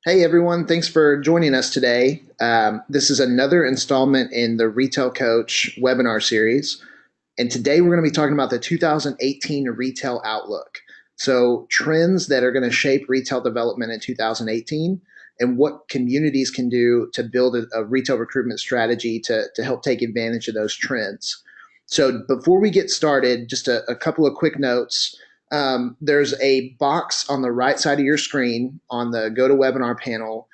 Hey everyone, thanks for joining us today. This is another installment in the Retail Coach webinar series. And today we're going to be talking about the 2018 retail outlook. So, trends that are going to shape retail development in 2018 and what communities can do to build a retail recruitment strategy to help take advantage of those trends. So, before we get started, just a couple of quick notes. There's a box on the right side of your screen on the GoToWebinar panel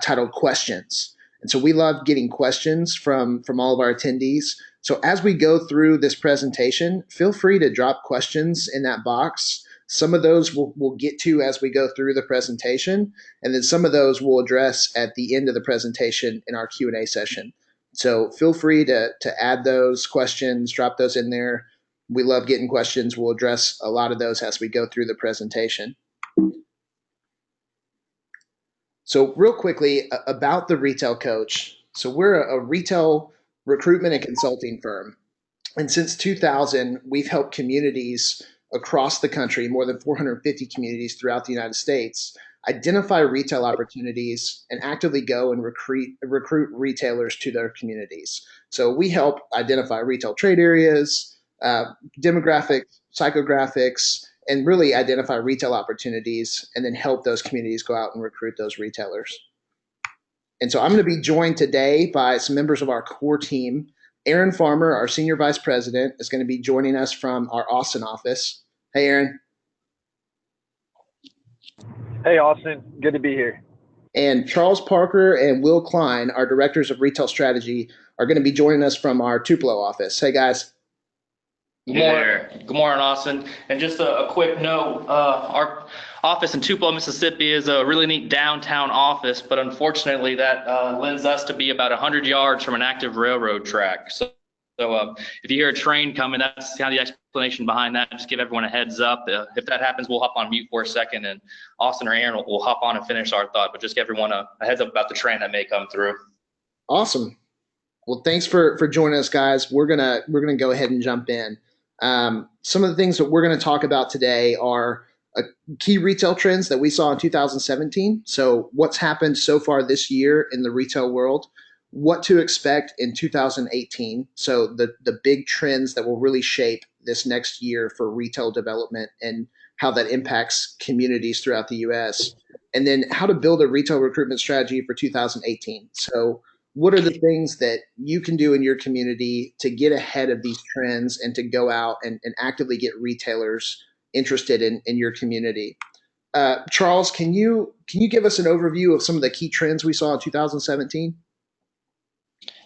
titled Questions. And so we love getting questions from all of our attendees. So as we go through this presentation, feel free to drop questions in that box. Some of those we'll get to as we go through the presentation, and then some of those we'll address at the end of the presentation in our Q&A session. So feel free to add those questions, drop those in there. We love getting questions. We'll address a lot of those as we go through the presentation. So real quickly about the Retail Coach. So we're a retail recruitment and consulting firm. And since 2000, we've helped communities across the country, more than 450 communities throughout the United States, identify retail opportunities and actively go and recruit retailers to their communities. So we help identify retail trade areas, demographics, psychographics, and really identify retail opportunities and then help those communities go out and recruit those retailers. And so I'm going to be joined today by some members of our core team. Aaron Farmer, our Senior Vice President, is going to be joining us from our Austin office. Hey, Aaron. Hey, Austin. Good to be here. And Charles Parker and Will Klein, our Directors of Retail Strategy, are going to be joining us from our Tupelo office. Hey, guys. Good morning. Good morning, Austin. And just a quick note, our office in Tupelo, Mississippi is a really neat downtown office, but unfortunately that lends us to be about 100 yards from an active railroad track. So if you hear a train coming, that's kind of the explanation behind that. Just give everyone a heads up. If that happens, we'll hop on mute for a second, and Austin or Aaron will hop on and finish our thought, but just give everyone a heads up about the train that may come through. Awesome. Well, thanks for joining us, guys. We're gonna go ahead and jump in. Some of the things that we're going to talk about today are key retail trends that we saw in 2017. So what's happened so far this year in the retail world, what to expect in 2018. So the big trends that will really shape this next year for retail development and how that impacts communities throughout the U.S. And then how to build a retail recruitment strategy for 2018. So what are the things that you can do in your community to get ahead of these trends and to go out and actively get retailers interested in your community? Charles, can you give us an overview of some of the key trends we saw in 2017?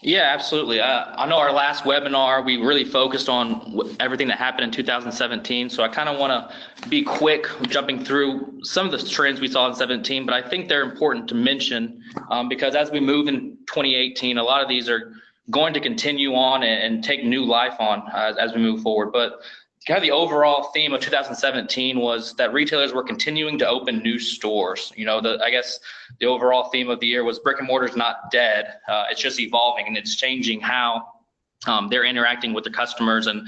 Yeah, absolutely. I know our last webinar, we really focused on everything that happened in 2017. So I kind of want to be quick jumping through some of the trends we saw in 17, but I think they're important to mention because as we move in 2018, a lot of these are going to continue on and take new life on as we move forward. But kind of the overall theme of 2017 was that retailers were continuing to open new stores. You know, I guess the overall theme of the year was brick and mortar is not dead. It's just evolving and it's changing how they're interacting with the customers, and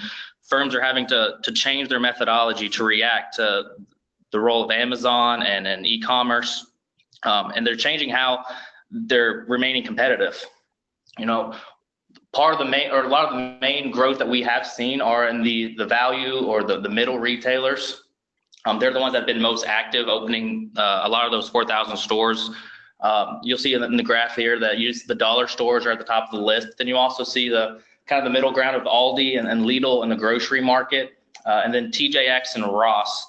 firms are having to change their methodology to react to the role of Amazon and e-commerce, and they're changing how they're remaining competitive. You know, a lot of the main growth that we have seen are in the value or the middle retailers. They're the ones that have been most active, opening a lot of those 4,000 stores. You'll see in the graph here that the dollar stores are at the top of the list. Then you also see the kind of the middle ground of Aldi and Lidl in the grocery market, and then TJX and Ross,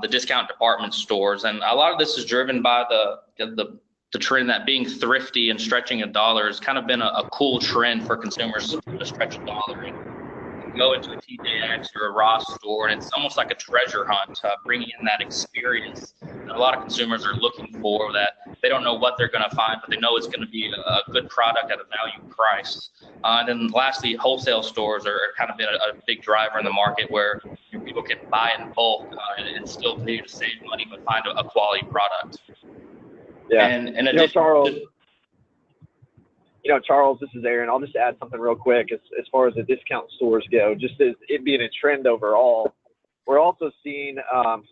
the discount department stores. And a lot of this is driven by the trend that being thrifty and stretching a dollar has kind of been a cool trend for consumers to stretch a dollar and go into a TJX or a Ross store, and it's almost like a treasure hunt, bringing in that experience that a lot of consumers are looking for, that they don't know what they're going to find, but they know it's going to be a good product at a value price. And then lastly, wholesale stores are kind of been a big driver in the market where people can buy in bulk and still continue to save money but find a quality product. Yeah. And Charles, this is Aaron. I'll just add something real quick as far as the discount stores go. Just as it being a trend overall, we're also seeing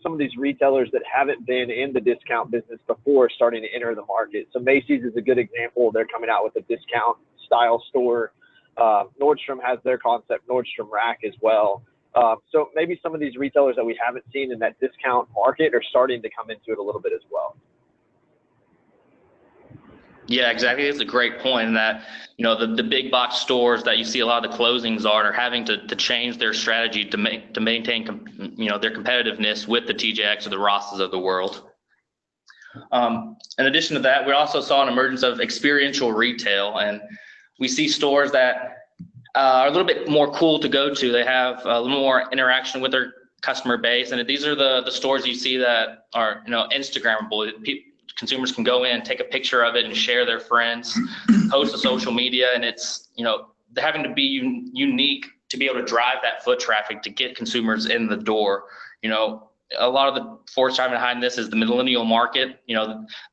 some of these retailers that haven't been in the discount business before starting to enter the market. So Macy's is a good example. They're coming out with a discount style store. Nordstrom has their concept, Nordstrom Rack as well. So maybe some of these retailers that we haven't seen in that discount market are starting to come into it a little bit as well. Yeah, exactly. It's a great point in that, the big box stores that you see a lot of the closings are having to change their strategy to maintain, their competitiveness with the TJX or the Rosses of the world. In addition to that, we also saw an emergence of experiential retail, and we see stores that are a little bit more cool to go to. They have a little more interaction with their customer base, and these are the stores you see that are Instagrammable. Consumers can go in, take a picture of it, and share their friends, post to social media, and it's they're having to be unique to be able to drive that foot traffic to get consumers in the door. A lot of the force driving behind this is the millennial market.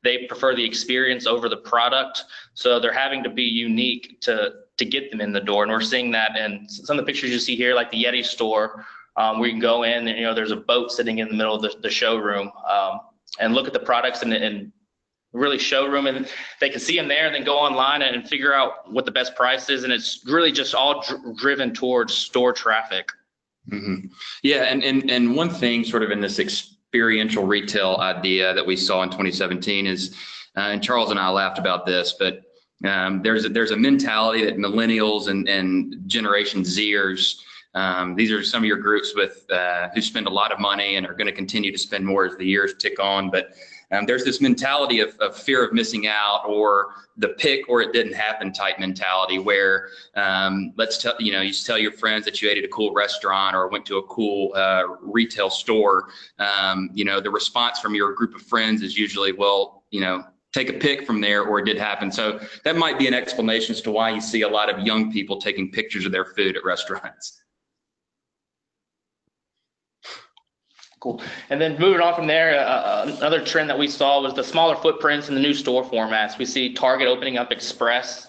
They prefer the experience over the product, so they're having to be unique to get them in the door. And we're seeing that in some of the pictures you see here, like the Yeti store, where you can go in and there's a boat sitting in the middle of the showroom, and look at the products and really showroom, and they can see them there and then go online and figure out what the best price is. And it's really just all driven towards store traffic. Mm-hmm. Yeah, and one thing sort of in this experiential retail idea that we saw in 2017 is, and Charles and I laughed about this, but there's a mentality that millennials and Generation Zers, these are some of your groups with who spend a lot of money and are going to continue to spend more as the years tick on, but there's this mentality of fear of missing out, or the pick or it didn't happen type mentality, where you tell your friends that you ate at a cool restaurant or went to a cool retail store. The response from your group of friends is usually, well, take a pic from there, or it did happen. So that might be an explanation as to why you see a lot of young people taking pictures of their food at restaurants. Cool. And then moving on from there, another trend that we saw was the smaller footprints in the new store formats. We see Target opening up express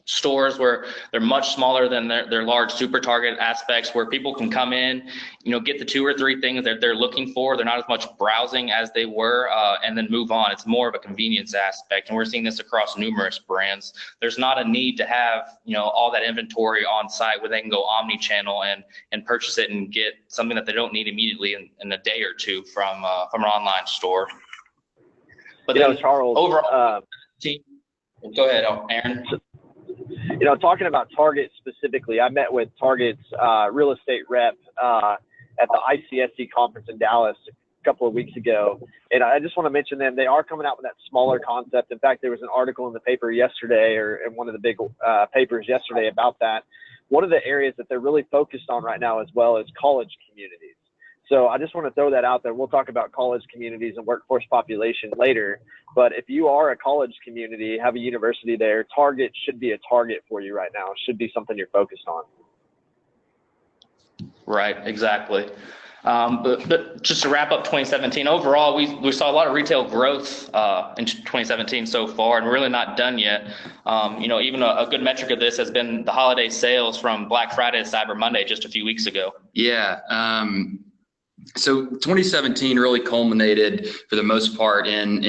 stores where they're much smaller than their large super Target aspects, where people can come in, get the 2 or 3 things that they're looking for. They're not as much browsing as they were, and then move on. It's more of a convenience aspect, and we're seeing this across numerous brands. There's not a need to have all that inventory on site where they can go omni-channel and purchase it and get something that they don't need immediately in a day or two from an online store. But Charles, overall, go ahead, Aaron. Talking about Target specifically, I met with Target's real estate rep at the ICSC conference in Dallas a couple of weeks ago. And I just want to mention them. They are coming out with that smaller concept. In fact, there was an article in the paper yesterday, or in one of the big papers yesterday, about that. One of the areas that they're really focused on right now as well is college communities. So I just want to throw that out there. We'll talk about college communities and workforce population later. But if you are a college community, have a university there, Target should be a target for you right now. It should be something you're focused on. Right, exactly. But just to wrap up 2017, overall, we saw a lot of retail growth in 2017 so far, and we're really not done yet. Even a good metric of this has been the holiday sales from Black Friday to Cyber Monday just a few weeks ago. Yeah. So 2017 really culminated for the most part in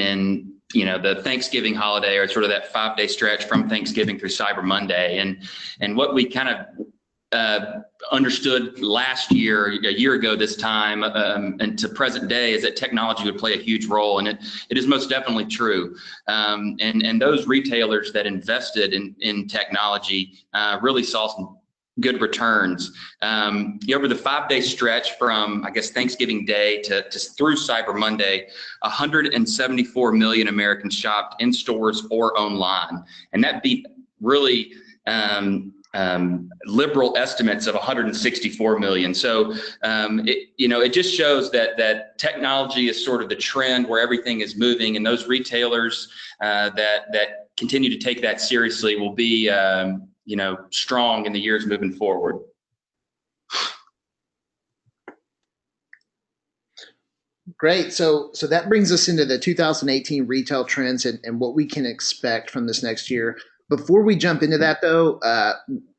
the Thanksgiving holiday, or sort of that 5-day stretch from Thanksgiving through Cyber Monday. And what we kind of understood last year, a year ago this time, and to present day, is that technology would play a huge role. And it is most definitely true. And those retailers that invested in technology really saw some good returns. Over the 5-day stretch from, I guess, Thanksgiving Day to through Cyber Monday, 174 million Americans shopped in stores or online. And that beat really liberal estimates of 164 million. So it just shows that technology is sort of the trend where everything is moving, and those retailers that continue to take that seriously will be strong in the years moving forward. Great. So that brings us into the 2018 retail trends and what we can expect from this next year. Before we jump into that, though,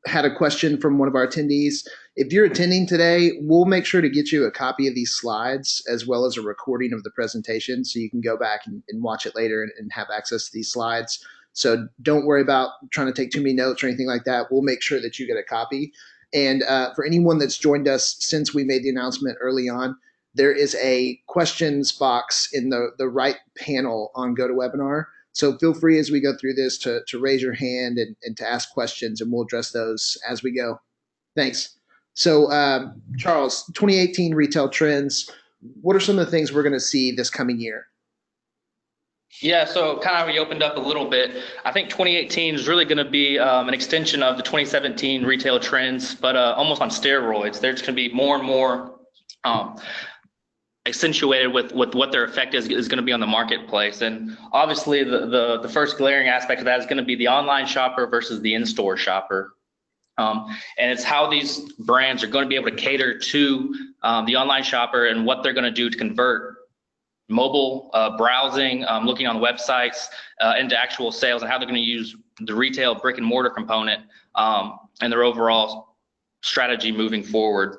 had a question from one of our attendees. If you're attending today, we'll make sure to get you a copy of these slides as well as a recording of the presentation so you can go back and watch it later and have access to these slides. So don't worry about trying to take too many notes or anything like that. We'll make sure that you get a copy. And for anyone that's joined us since we made the announcement early on, there is a questions box in the right panel on GoToWebinar. So feel free as we go through this to raise your hand and to ask questions, and we'll address those as we go. Thanks. So Charles, 2018 retail trends, what are some of the things we're going to see this coming year? Yeah, so kind of we opened up a little bit. I think 2018 is really going to be an extension of the 2017 retail trends, but almost on steroids. There's going to be more and more accentuated with what their effect is going to be on the marketplace. And obviously the first glaring aspect of that is going to be the online shopper versus the in-store shopper. And it's how these brands are going to be able to cater to the online shopper and what they're going to do to convert mobile browsing, looking on websites into actual sales, and how they're going to use the retail brick and mortar component and their overall strategy moving forward.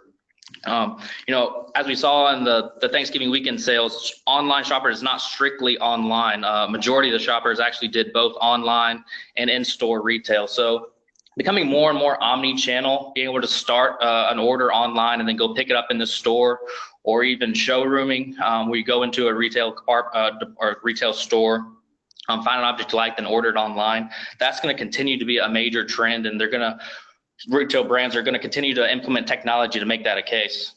As we saw in the Thanksgiving weekend sales, online shopper is not strictly online. Majority of the shoppers actually did both online and in-store retail. So becoming more and more omni-channel, being able to start an order online and then go pick it up in the store, or even showrooming, where you go into a retail or retail store, find an object you like, then order it online. That's going to continue to be a major trend, and retail brands are going to continue to implement technology to make that a case.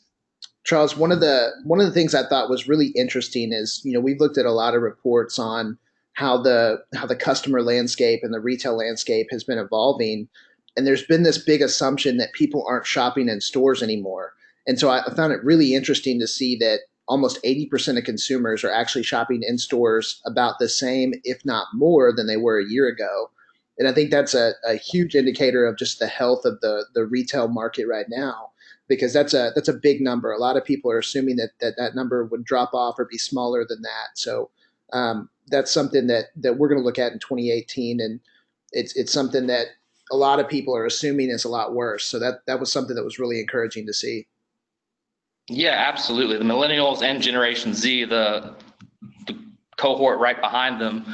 Charles, one of the things I thought was really interesting is, we've looked at a lot of reports on how the customer landscape and the retail landscape has been evolving, and there's been this big assumption that people aren't shopping in stores anymore. And so I found it really interesting to see that almost 80% of consumers are actually shopping in stores about the same, if not more, than they were a year ago. And I think that's a huge indicator of just the health of the retail market right now, because that's a big number. A lot of people are assuming that number would drop off or be smaller than that. So that's something that we're going to look at in 2018, and it's something that a lot of people are assuming is a lot worse. So that was something that was really encouraging to see. Yeah, absolutely. The millennials and Generation Z, the cohort right behind them,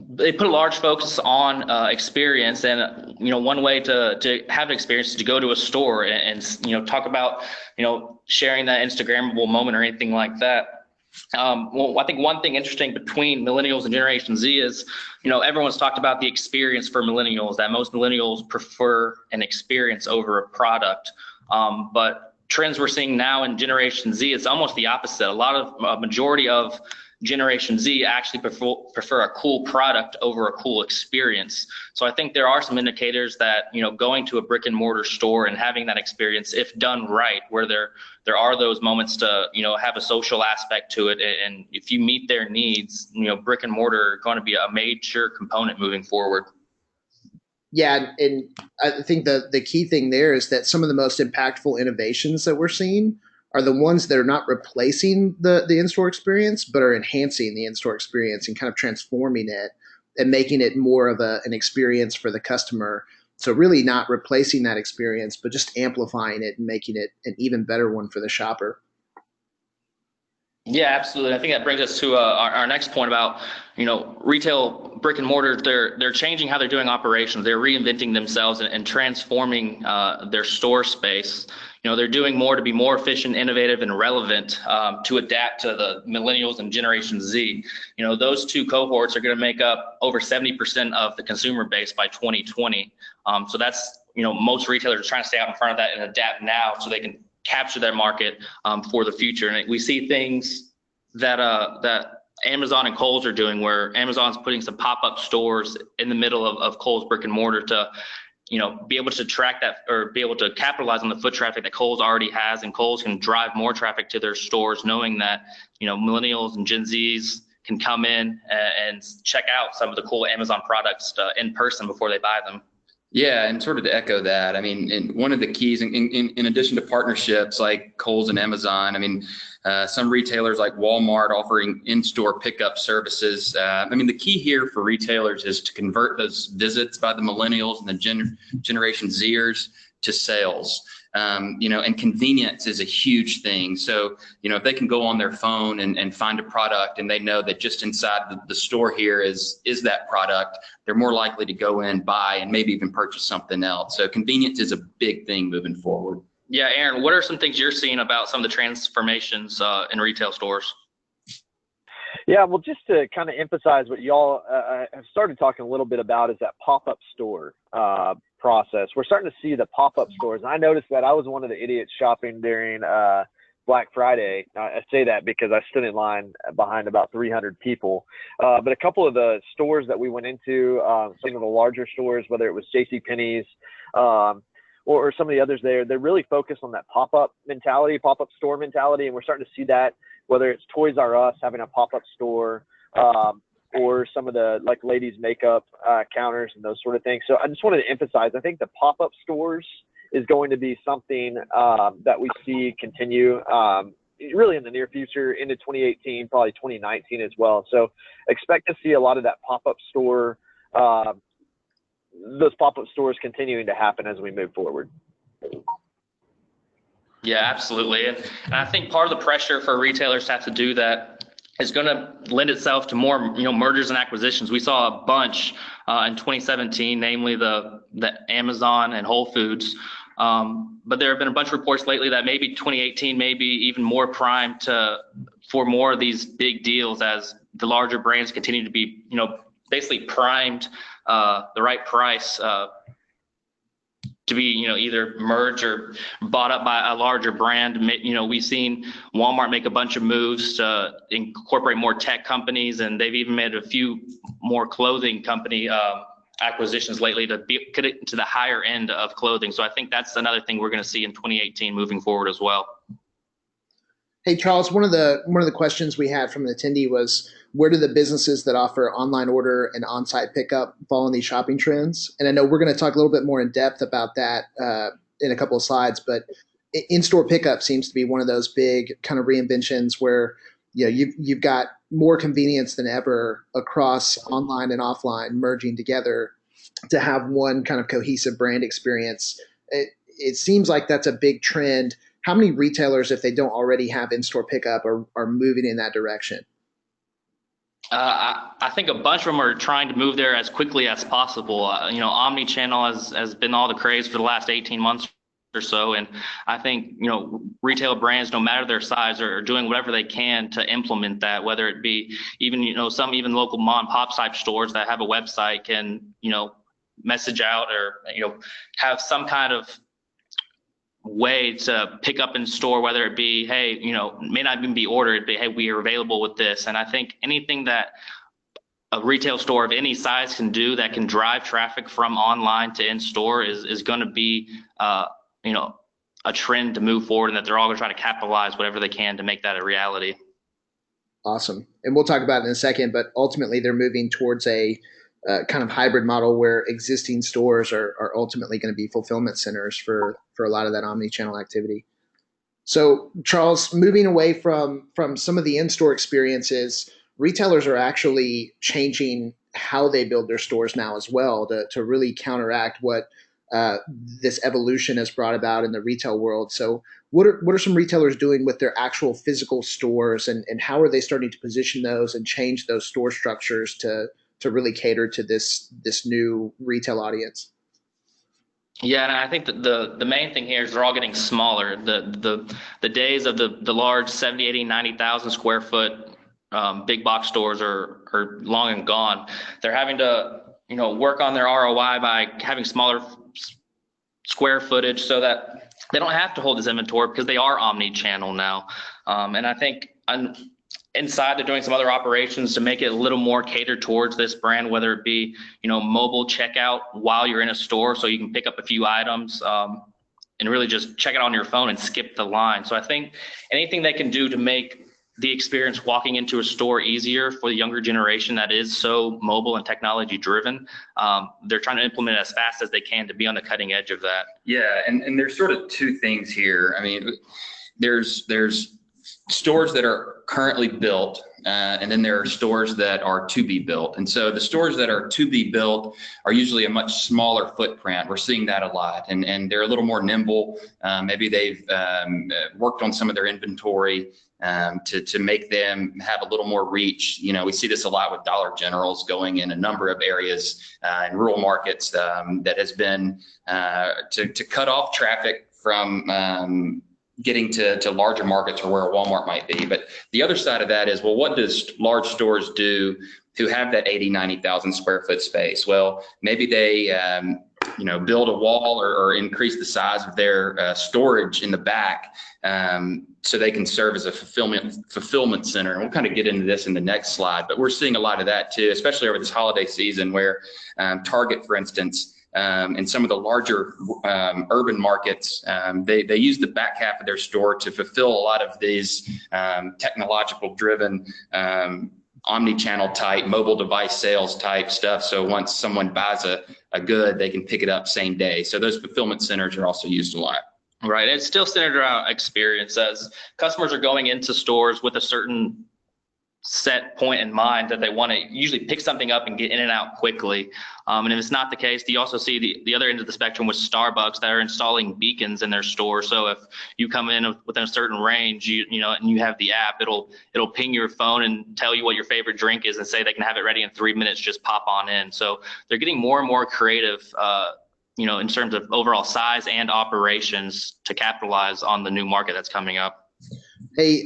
they put a large focus on experience. And one way to have an experience is to go to a store and talk about sharing that Instagrammable moment or anything like that. Well, I think one thing interesting between millennials and Generation Z is, everyone's talked about the experience for millennials, that most millennials prefer an experience over a product. But trends we're seeing now in Generation Z, it's almost the opposite. A majority of Generation Z actually prefer a cool product over a cool experience. So I think there are some indicators that, going to a brick and mortar store and having that experience, if done right, where there are those moments to, have a social aspect to it. And if you meet their needs, brick and mortar are going to be a major component moving forward. Yeah, and I think the key thing there is that some of the most impactful innovations that we're seeing are the ones that are not replacing the in-store experience, but are enhancing the in-store experience and kind of transforming it and making it more of an experience for the customer. So really not replacing that experience, but just amplifying it and making it an even better one for the shopper. Yeah, absolutely. I think that brings us to our next point about, retail brick and mortar. They're changing how they're doing operations. They're reinventing themselves and transforming their store space. They're doing more to be more efficient, innovative, and relevant to adapt to the millennials and Generation Z. Those two cohorts are going to make up over 70% of the consumer base by 2020. So that's, most retailers are trying to stay out in front of that and adapt now so they can capture that market for the future. And we see things that Amazon and Kohl's are doing, where Amazon's putting some pop-up stores in the middle of Kohl's brick and mortar to be able to track that, or be able to capitalize on the foot traffic that Kohl's already has, and Kohl's can drive more traffic to their stores, knowing that millennials and Gen Zs can come in and check out some of the cool Amazon products in person before they buy them. Yeah, and sort of to echo that, I mean, and one of the keys, in addition to partnerships like Kohl's and Amazon, I mean, some retailers like Walmart offering in-store pickup services. I mean, the key here for retailers is to convert those visits by the millennials and the Generation Zers to sales. And convenience is a huge thing. So, if they can go on their phone and find a product and they know that just inside the store here is that product, they're more likely to go in, buy, and maybe even purchase something else. So convenience is a big thing moving forward. Yeah, Aaron, what are some things you're seeing about some of the transformations in retail stores? Yeah, well, just to kind of emphasize what y'all have started talking a little bit about is that pop-up store process. We're starting to see the pop-up stores. And I noticed that I was one of the idiots shopping during Black Friday. I say that because I stood in line behind about 300 people. But a couple of the stores that we went into, some of the larger stores, whether it was JCPenney's or some of the others they're really focused on that pop-up mentality, pop-up store mentality. And we're starting to see that, whether it's Toys R Us having a pop-up store, or some of the like ladies makeup counters and those sort of things. So I just wanted to emphasize, I think the pop-up stores is going to be something that we see continue really in the near future into 2018, probably 2019 as well. So expect to see a lot of that pop-up store, those pop-up stores continuing to happen as we move forward. Yeah, absolutely. And I think part of the pressure for retailers to have to do that is going to lend itself to more, mergers and acquisitions. We saw a bunch in 2017, namely the Amazon and Whole Foods. But there have been a bunch of reports lately that maybe 2018 may be even more primed for more of these big deals as the larger brands continue to be, basically primed the right price to be, either merged or bought up by a larger brand. We've seen Walmart make a bunch of moves to incorporate more tech companies, and they've even made a few more clothing company acquisitions lately to get it to the higher end of clothing. So I think that's another thing we're going to see in 2018 moving forward as well. Hey, Charles, one of the questions we had from an attendee was, where do the businesses that offer online order and on-site pickup fall in these shopping trends? And I know we're going to talk a little bit more in depth about that in a couple of slides, but in-store pickup seems to be one of those big kind of reinventions where you've got more convenience than ever across online and offline merging together to have one kind of cohesive brand experience. It seems like that's a big trend. How many retailers, if they don't already have in-store pickup, are moving in that direction? I think a bunch of them are trying to move there as quickly as possible. Omni-channel has been all the craze for the last 18 months or so. And I think, retail brands, no matter their size, are doing whatever they can to implement that, whether it be even, some even local mom and pop type stores that have a website can, message out or, have some kind of way to pick up in store, whether it be, hey, may not even be ordered, but hey, we are available with this. And I think anything that a retail store of any size can do that can drive traffic from online to in store is going to be, a trend to move forward, and that they're all going to try to capitalize whatever they can to make that a reality. Awesome. And we'll talk about it in a second, but ultimately they're moving towards a kind of hybrid model where existing stores are ultimately going to be fulfillment centers for a lot of that omni-channel activity. So, Charles, moving away from some of the in-store experiences, retailers are actually changing how they build their stores now as well to really counteract what this evolution has brought about in the retail world. So what are some retailers doing with their actual physical stores, and how are they starting to position those and change those store structures to really cater to this new retail audience? Yeah, and I think that the main thing here is they're all getting smaller. The days of the large 70, 80, 90,000 square foot big box stores are long and gone. They're having to work on their ROI by having smaller square footage so that they don't have to hold this inventory because they are omni-channel now. And I think inside they're doing some other operations to make it a little more catered towards this brand, whether it be, mobile checkout while you're in a store so you can pick up a few items and really just check it on your phone and skip the line. So I think anything they can do to make the experience walking into a store easier for the younger generation that is so mobile and technology driven. They're trying to implement it as fast as they can to be on the cutting edge of that. Yeah, and there's sort of two things here. I mean, there's stores that are currently built, and then there are stores that are to be built. And so the stores that are to be built are usually a much smaller footprint. We're seeing that a lot, and they're a little more nimble. Maybe they've worked on some of their inventory to make them have a little more reach. You know, we see this a lot with Dollar Generals going in a number of areas in rural markets that has been to cut off traffic from getting to larger markets or where a Walmart might be. But the other side of that is, well, what does large stores do to have that 80, 90,000 square foot space? Well, maybe they, build a wall or increase the size of their storage in the back so they can serve as a fulfillment center. And we'll kind of get into this in the next slide, but we're seeing a lot of that too, especially over this holiday season where Target, for instance, in some of the larger urban markets, they use the back half of their store to fulfill a lot of these technological driven omni-channel type mobile device sales type stuff. So once someone buys a good, they can pick it up same day. So those fulfillment centers are also used a lot. Right. It's still centered around experience, as customers are going into stores with a certain set point in mind that they want to usually pick something up and get in and out quickly. And if it's not the case, you also see the other end of the spectrum with Starbucks that are installing beacons in their store. So if you come in within a certain range, and you have the app, it'll ping your phone and tell you what your favorite drink is and say they can have it ready in 3 minutes, just pop on in. So they're getting more and more creative, in terms of overall size and operations to capitalize on the new market that's coming up. Hey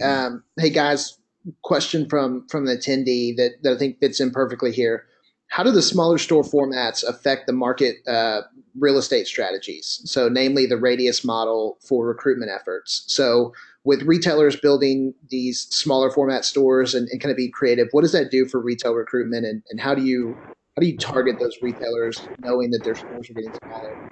guys, question from the attendee that I think fits in perfectly here. How do the smaller store formats affect the market real estate strategies? So namely the radius model for recruitment efforts. So with retailers building these smaller format stores and kind of being creative, what does that do for retail recruitment, and how do you target those retailers knowing that their stores are getting smaller?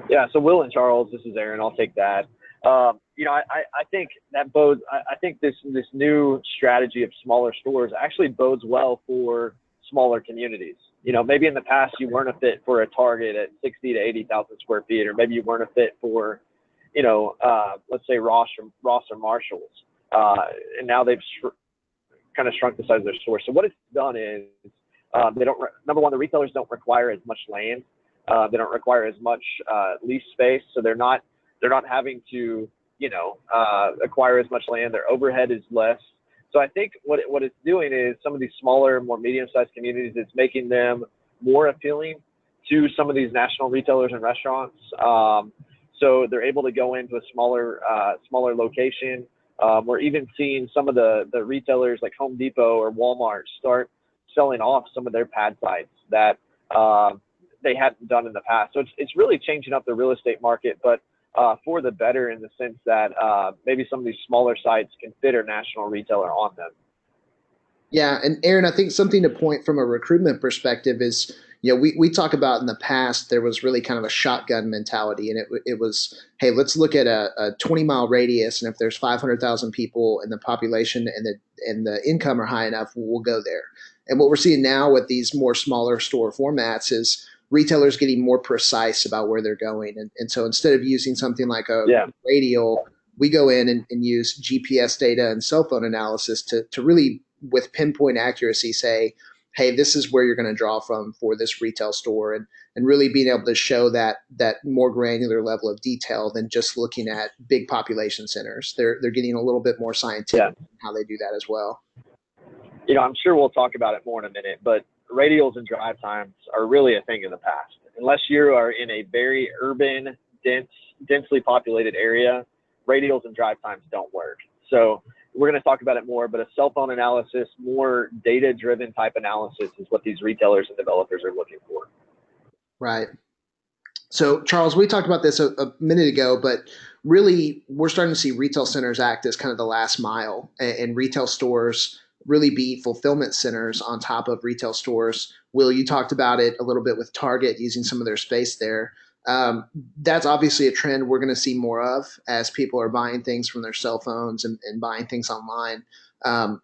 Yeah, so Will and Charles, this is Aaron. I'll take that. I think that bodes. I think this new strategy of smaller stores actually bodes well for smaller communities. Maybe in the past you weren't a fit for a Target at 60 to 80,000 square feet, or maybe you weren't a fit for, let's say Ross or Marshalls, and now they've kind of shrunk the size of their store. So what it's done is they don't. Number one, the retailers don't require as much land. They don't require as much lease space, so they're not having to, acquire as much land. Their overhead is less. So I think what it's doing is some of these smaller, more medium-sized communities, it's making them more appealing to some of these national retailers and restaurants. So they're able to go into a smaller location. We're even seeing some of the retailers like Home Depot or Walmart start selling off some of their pad sites that they hadn't done in the past. So it's really changing up the real estate market, but for the better, in the sense that maybe some of these smaller sites can fit a national retailer on them. Yeah, and Aaron, I think something to point from a recruitment perspective is, we talk about in the past there was really kind of a shotgun mentality, and it was, hey, let's look at a 20-mile radius, and if there's 500,000 people in the population and the income are high enough, we'll go there. And what we're seeing now with these more smaller store formats is retailers getting more precise about where they're going. And so instead of using something like a radial, we go in and use GPS data and cell phone analysis to really, with pinpoint accuracy, say, hey, this is where you're going to draw from for this retail store, and really being able to show that more granular level of detail than just looking at big population centers. They're getting a little bit more scientific in how they do that as well. I'm sure we'll talk about it more in a minute, but radials and drive times are really a thing of the past. Unless you are in a very urban, densely populated area, radials and drive times don't work. So we're going to talk about it more, but a cell phone analysis, more data-driven type analysis is what these retailers and developers are looking for. Right. So Charles, we talked about this a minute ago, but really we're starting to see retail centers act as kind of the last mile, and retail stores really be fulfillment centers on top of retail stores. Will, you talked about it a little bit with Target using some of their space there. That's obviously a trend we're going to see more of as people are buying things from their cell phones and buying things online.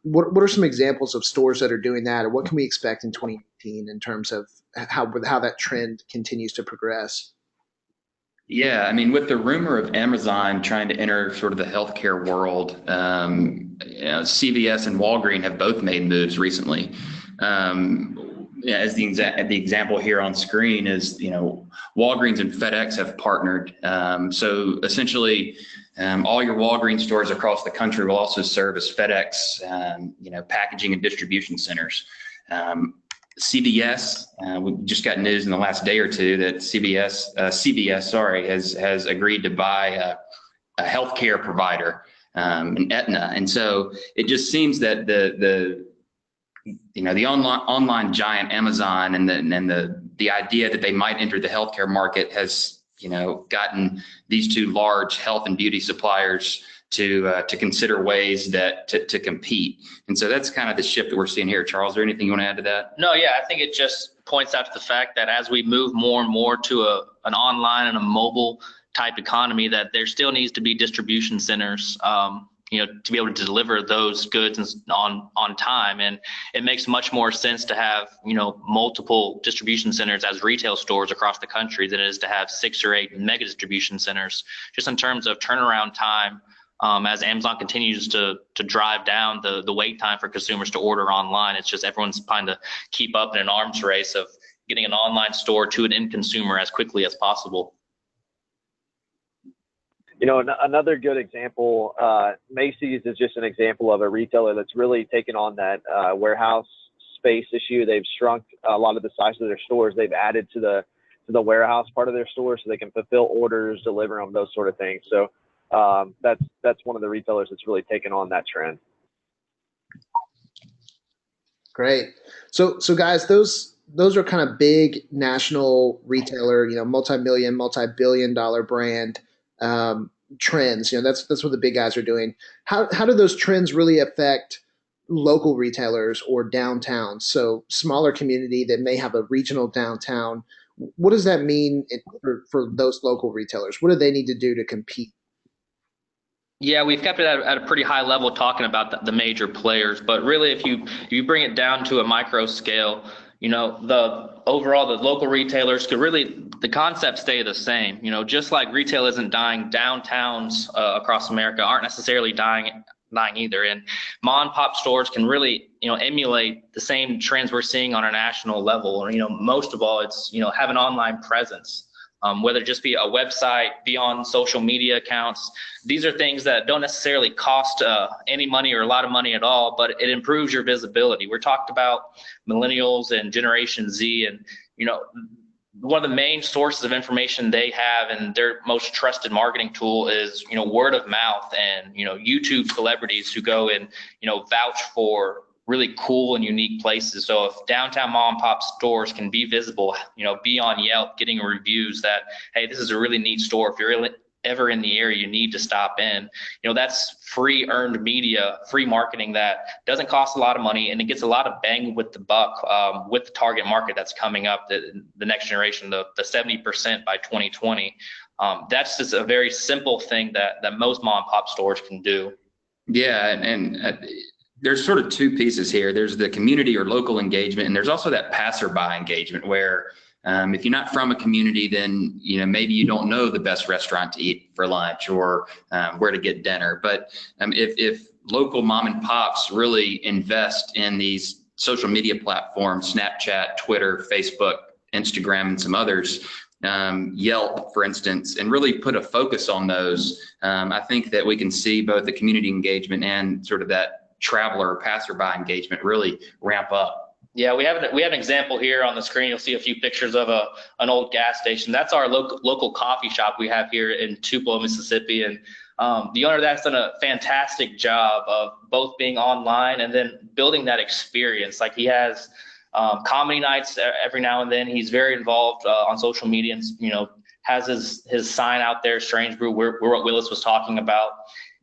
What are some examples of stores that are doing that, or what can we expect in 2018 in terms of how that trend continues to progress? Yeah, I mean, with the rumor of Amazon trying to enter sort of the healthcare world, CVS and Walgreens have both made moves recently. Yeah, as the example here on screen is, Walgreens and FedEx have partnered. So essentially, all your Walgreens stores across the country will also serve as FedEx, packaging and distribution centers. CVS, we just got news in the last day or two that CVS, has agreed to buy a healthcare provider, in Aetna, and so it just seems that the online giant Amazon and the idea that they might enter the healthcare market has gotten these two large health and beauty suppliers to consider ways to compete. And so that's kind of the shift that we're seeing here. Charles, is there anything you want to add to that? No, yeah, I think it just points out to the fact that as we move more and more to an online and a mobile type economy, that there still needs to be distribution centers, to be able to deliver those goods on time. And it makes much more sense to have, multiple distribution centers as retail stores across the country than it is to have 6 or 8 mega distribution centers, just in terms of turnaround time. As Amazon continues to drive down the wait time for consumers to order online, it's just everyone's trying to keep up in an arms race of getting an online store to an end consumer as quickly as possible. Another good example, Macy's is just an example of a retailer that's really taken on that warehouse space issue. They've shrunk a lot of the size of their stores. They've added to the warehouse part of their store so they can fulfill orders, deliver them, those sort of things. So that's one of the retailers that's really taken on that trend. Great. So guys, those are kind of big national retailer, multi-million, multi-billion dollar brand trends. That's what the big guys are doing. How do those trends really affect local retailers or downtowns? So smaller community that may have a regional downtown. What does that mean for those local retailers? What do they need to do to compete? Yeah, we've kept it at a pretty high level talking about the major players, but really if you bring it down to a micro scale, the local retailers could really, the concept stay the same. Just like retail isn't dying, downtowns across America aren't necessarily dying either. And mom and pop stores can really, emulate the same trends we're seeing on a national level. Most of all, it's, have an online presence. Whether it just be a website, be on social media accounts. These are things that don't necessarily cost any money or a lot of money at all, but it improves your visibility. We're talked about millennials and Generation Z, and one of the main sources of information they have and their most trusted marketing tool is word of mouth and YouTube celebrities who go and vouch for really cool and unique places. So if downtown mom and pop stores can be visible, be on Yelp, getting reviews that, hey, this is a really neat store. If you're ever in the area, you need to stop in. That's free earned media, free marketing that doesn't cost a lot of money, and it gets a lot of bang with the buck with the target market that's coming up, the next generation, the 70% by 2020. That's just a very simple thing that most mom and pop stores can do. Yeah, and there's sort of two pieces here. There's the community or local engagement, and there's also that passerby engagement where if you're not from a community, then maybe you don't know the best restaurant to eat for lunch or where to get dinner. But if local mom and pops really invest in these social media platforms, Snapchat, Twitter, Facebook, Instagram, and some others, Yelp, for instance, and really put a focus on those, I think that we can see both the community engagement and sort of that traveler or passerby engagement really ramp up. Yeah, we have an example here on the screen. You'll see a few pictures of an old gas station. That's our local coffee shop we have here in Tupelo, Mississippi, and the owner of that's done a fantastic job of both being online and then building that experience. Like he has comedy nights every now and then. He's very involved on social media, and has his sign out there, Strange Brew, where what Willis was talking about.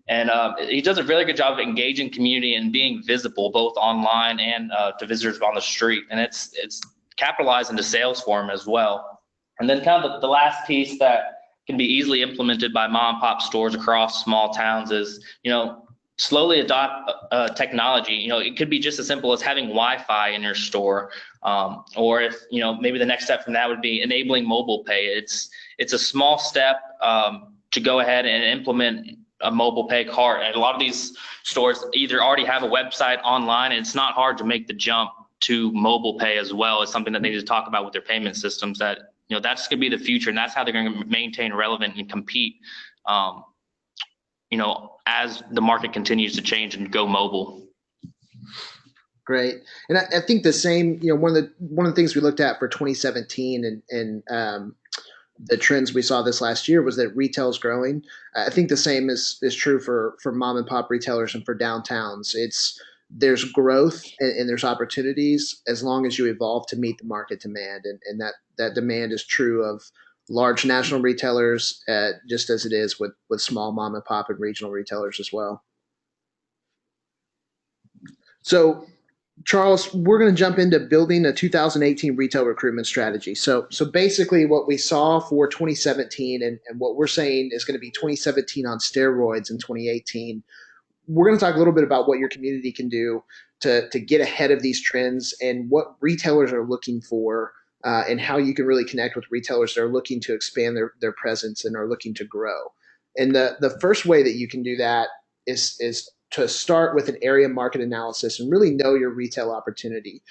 And he does a really good job of engaging community and being visible both online and to visitors on the street. And it's capitalizing to sales for him as well. And then kind of the last piece that can be easily implemented by mom and pop stores across small towns is, slowly adopt technology. It could be just as simple as having Wi-Fi in your store, or if maybe the next step from that would be enabling mobile pay. It's a small step to go ahead and implement a mobile pay card. And a lot of these stores either already have a website online, and it's not hard to make the jump to mobile pay as well. It's something that they need to talk about with their payment systems, that that's going to be the future, and that's how they're going to maintain relevant and compete as the market continues to change and go mobile. Great. And I think the same, one of the things we looked at for 2017 and the trends we saw this last year was that retail is growing. I think the same is true for mom and pop retailers and for downtowns. There's growth and there's opportunities as long as you evolve to meet the market demand. And that demand is true of large national retailers, just as it is with small mom and pop and regional retailers as well. So, Charles, we're going to jump into building a 2018 retail recruitment strategy. So basically what we saw for 2017 and what we're saying is going to be 2017 on steroids in 2018. We're going to talk a little bit about what your community can do to get ahead of these trends and what retailers are looking for, and how you can really connect with retailers that are looking to expand their presence and are looking to grow. And the first way that you can do that is to start with an area market analysis and really know your retail opportunity.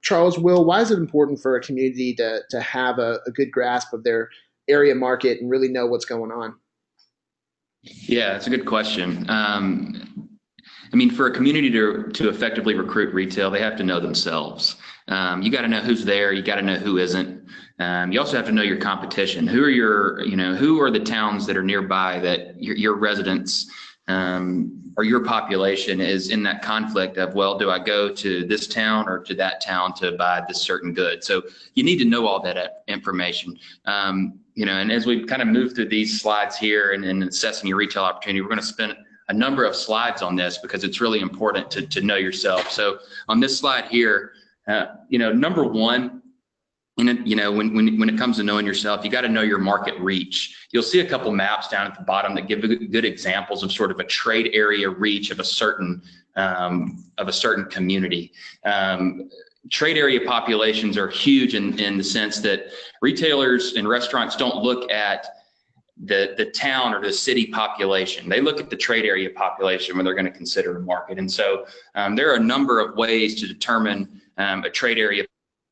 Charles, Will, why is it important for a community to have a good grasp of their area market and really know what's going on? Yeah, that's a good question. For a community to effectively recruit retail, they have to know themselves. You got to know who's there. You got to know who isn't. You also have to know your competition. Who are the towns that are nearby that your residents or your population is in that conflict of, well, do I go to this town or to that town to buy this certain good? So you need to know all that information. And as we kind of move through these slides here and assessing your retail opportunity, we're going to spend a number of slides on this because it's really important to know yourself. So on this slide here, number one, when it comes to knowing yourself, you got to know your market reach. You'll see a couple maps down at the bottom that give good examples of sort of a trade area reach of a certain community. Trade area populations are huge in the sense that retailers and restaurants don't look at the town or the city population. They look at the trade area population when they're going to consider a market. And so there are a number of ways to determine a trade area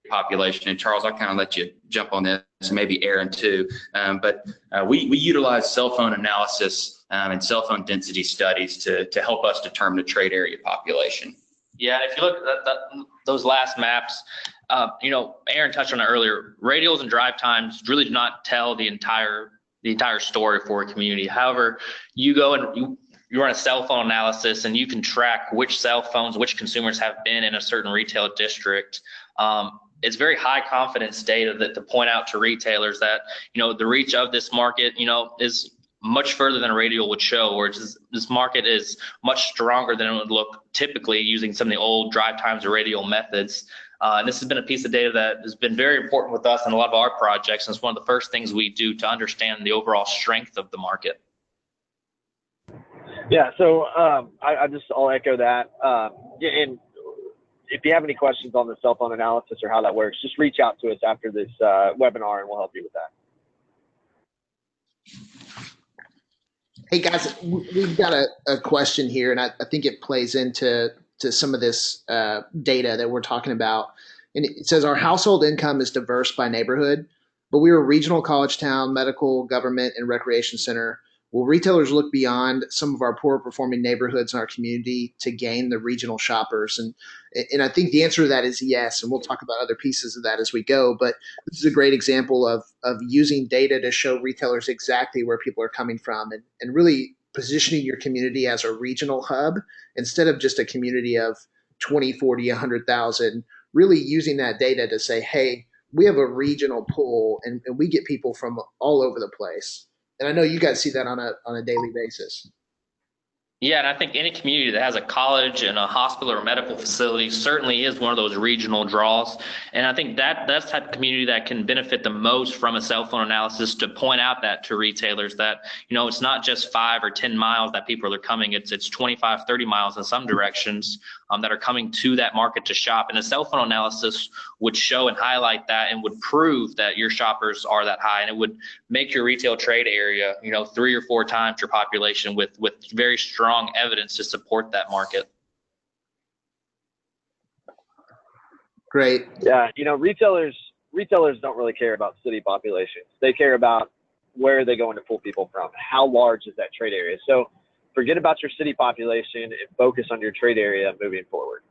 population. And Charles, I'll kind of let you jump on this, and maybe Aaron too. But we utilize cell phone analysis and cell phone density studies to help us determine a trade area population. Yeah, if you look at those last maps, Aaron touched on it earlier. Radials and drive times really do not tell the entire story for a community. However, you go and you run a cell phone analysis, and you can track which cell phones, which consumers have been in a certain retail district. It's very high confidence data to point out to retailers that the reach of this market is much further than a radial would show, or this market is much stronger than it would look typically using some of the old drive times or radial methods. And this has been a piece of data that has been very important with us in a lot of our projects, and it's one of the first things we do to understand the overall strength of the market. Yeah, so I'll echo that. And if you have any questions on the cell phone analysis or how that works, just reach out to us after this webinar, and we'll help you with that. Hey guys, we've got a question here, and I think it plays into some of this data that we're talking about. And it says our household income is diverse by neighborhood, but we are a regional college town, medical, government, and recreation center. Will retailers look beyond some of our poor performing neighborhoods in our community to gain the regional shoppers? And I think the answer to that is yes, and we'll talk about other pieces of that as we go. But this is a great example of using data to show retailers exactly where people are coming from and really positioning your community as a regional hub instead of just a community of 20, 40, 100,000, really using that data to say, hey, we have a regional pool and we get people from all over the place. And I know you guys see that on a daily basis. Yeah, and I think any community that has a college and a hospital or medical facility certainly is one of those regional draws. And I think that's the type of community that can benefit the most from a cell phone analysis, to point out that to retailers that, it's not just 5 or 10 miles that people are coming, it's 25, 30 miles in some directions that are coming to that market to shop. And a cell phone analysis would show and highlight that and would prove that your shoppers are that high. And it would make your retail trade area, 3 or 4 times your population with very strong evidence to support that market. Great. Yeah, retailers don't really care about city populations. They care about where are they going to pull people from? How large is that trade area? So forget about your city population and focus on your trade area moving forward.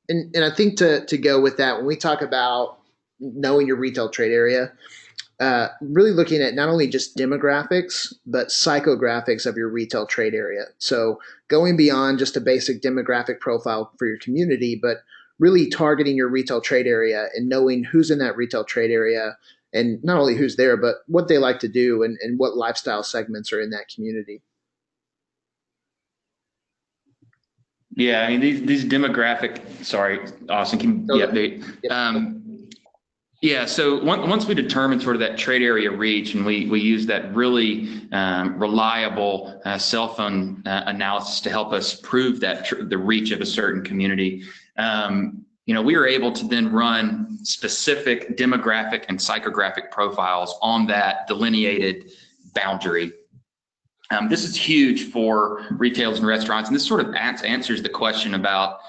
And I think to go with that, when we talk about knowing your retail trade area, really looking at not only just demographics, but psychographics of your retail trade area. So going beyond just a basic demographic profile for your community, but really targeting your retail trade area and knowing who's in that retail trade area, and not only who's there, but what they like to do and what lifestyle segments are in that community. Yeah, I mean, these demographic, sorry, Austin, so once we determine sort of that trade area reach, and we use that really reliable cell phone analysis to help us prove that the reach of a certain community, we are able to then run specific demographic and psychographic profiles on that delineated boundary. This is huge for retailers and restaurants, and this sort of answers the question about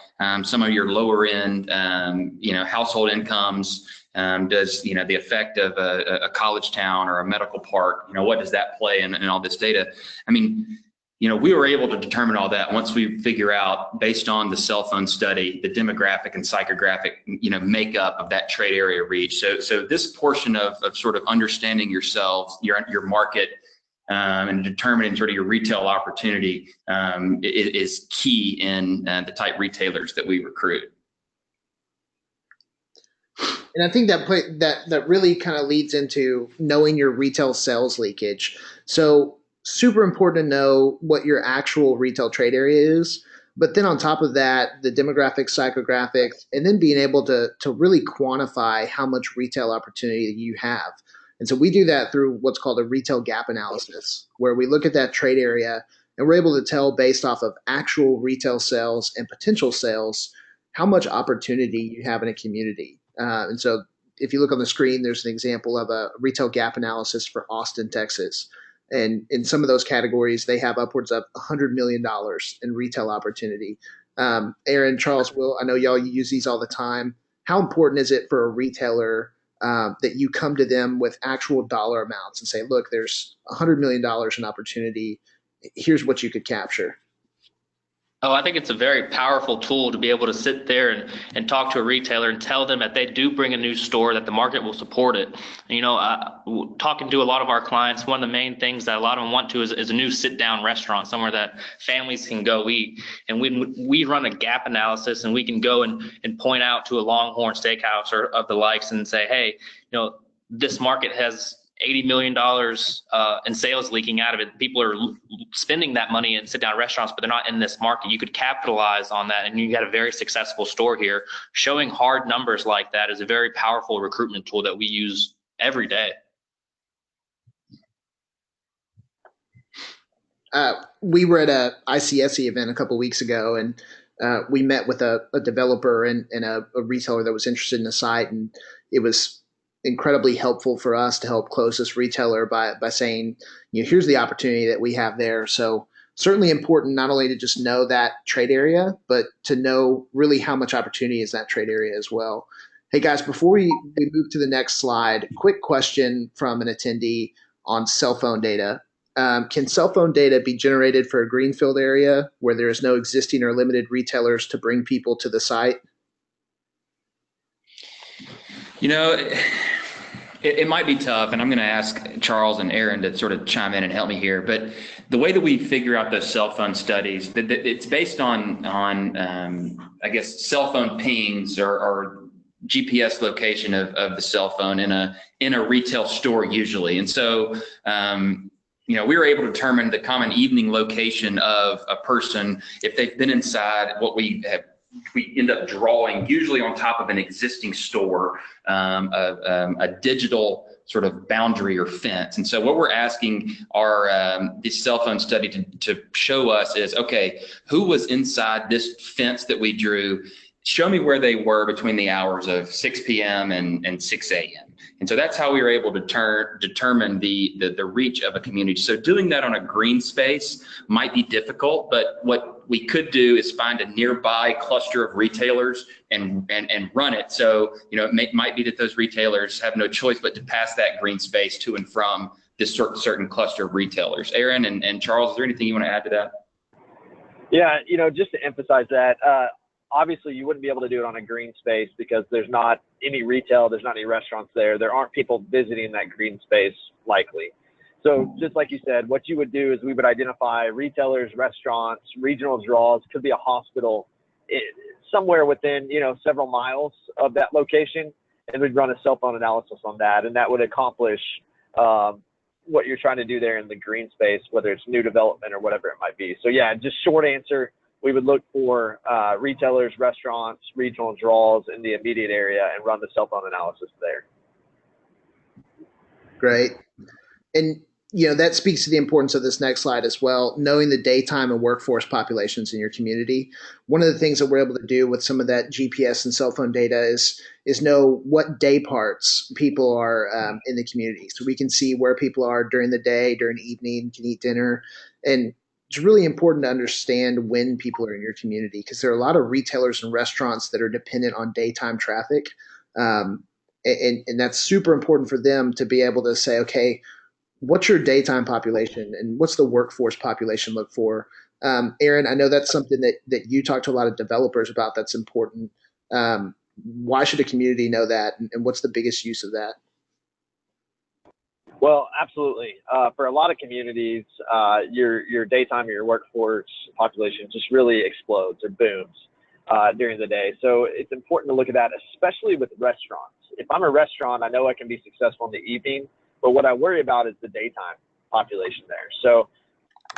some of your lower end, household incomes. Does the effect of a college town or a medical park, what does that play in all this data? I mean, we were able to determine all that once we figure out, based on the cell phone study, the demographic and psychographic, makeup of that trade area reach. So this portion of sort of understanding yourselves, your market, and determining sort of your retail opportunity is key in the type retailers that we recruit. And I think that really kind of leads into knowing your retail sales leakage. So super important to know what your actual retail trade area is, but then on top of that, the demographics, psychographics, and then being able to really quantify how much retail opportunity you have. And so we do that through what's called a retail gap analysis, where we look at that trade area and we're able to tell, based off of actual retail sales and potential sales, how much opportunity you have in a community. And so if you look on the screen, there's an example of a retail gap analysis for Austin, Texas. And in some of those categories, they have upwards of $100 million in retail opportunity. Aaron, Charles, Will, I know y'all use these all the time. How important is it for a retailer that you come to them with actual dollar amounts and say, look, there's $100 million in opportunity. Here's what you could capture? Oh, I think it's a very powerful tool to be able to sit there and talk to a retailer and tell them that they do bring a new store, that the market will support it. Talking to a lot of our clients, one of the main things that a lot of them want to is a new sit-down restaurant, somewhere that families can go eat. And we run a gap analysis, and we can go and point out to a Longhorn Steakhouse or of the likes and say, hey, this market has $80 million in sales leaking out of it. People are spending that money in sit-down restaurants, but they're not in this market. You could capitalize on that, and you got a very successful store here. Showing hard numbers like that is a very powerful recruitment tool that we use every day. We were at a ICSE event a couple of weeks ago, and we met with a developer and a retailer that was interested in the site, and it was incredibly helpful for us to help close this retailer by saying, here's the opportunity that we have there. So certainly important not only to just know that trade area, but to know really how much opportunity is that trade area as well. Hey guys, before we move to the next slide, quick question from an attendee on cell phone data. Can cell phone data be generated for a greenfield area where there is no existing or limited retailers to bring people to the site? It might be tough, and I'm going to ask Charles and Aaron to sort of chime in and help me here. But the way that we figure out those cell phone studies, it's based on I guess, cell phone pings or GPS location of the cell phone in a retail store usually. And so, we were able to determine the common evening location of a person if they've been inside what we end up drawing, usually on top of an existing store, a digital sort of boundary or fence. And so what we're asking this cell phone study to show us is, okay, who was inside this fence that we drew? Show me where they were between the hours of 6 p.m. and 6 a.m. And so that's how we were able to determine the reach of a community. So doing that on a green space might be difficult, but what we could do is find a nearby cluster of retailers and run it. So, it might be that those retailers have no choice but to pass that green space to and from this certain cluster of retailers. Aaron and Charles, is there anything you want to add to that? Yeah, just to emphasize that, obviously you wouldn't be able to do it on a green space because there's not any retail, there's not any restaurants there. There aren't people visiting that green space likely. So just like you said, what you would do is we would identify retailers, restaurants, regional draws, could be a hospital, somewhere within, several miles of that location, and we'd run a cell phone analysis on that, and that would accomplish what you're trying to do there in the green space, whether it's new development or whatever it might be. So yeah, just short answer, we would look for retailers, restaurants, regional draws in the immediate area and run the cell phone analysis there. Great. And, that speaks to the importance of this next slide as well, knowing the daytime and workforce populations in your community. One of the things that we're able to do with some of that GPS and cell phone data is know what day parts people are in the community. So we can see where people are during the day, during the evening, can eat dinner. And it's really important to understand when people are in your community because there are a lot of retailers and restaurants that are dependent on daytime traffic. And that's super important for them to be able to say, okay, what's your daytime population and what's the workforce population look for? Aaron, I know that's something that you talk to a lot of developers about that's important. Why should a community know that and what's the biggest use of that? Well, absolutely. For a lot of communities, your daytime or your workforce population just really explodes or booms during the day. So it's important to look at that, especially with restaurants. If I'm a restaurant, I know I can be successful in the evening, but what I worry about is the daytime population there. So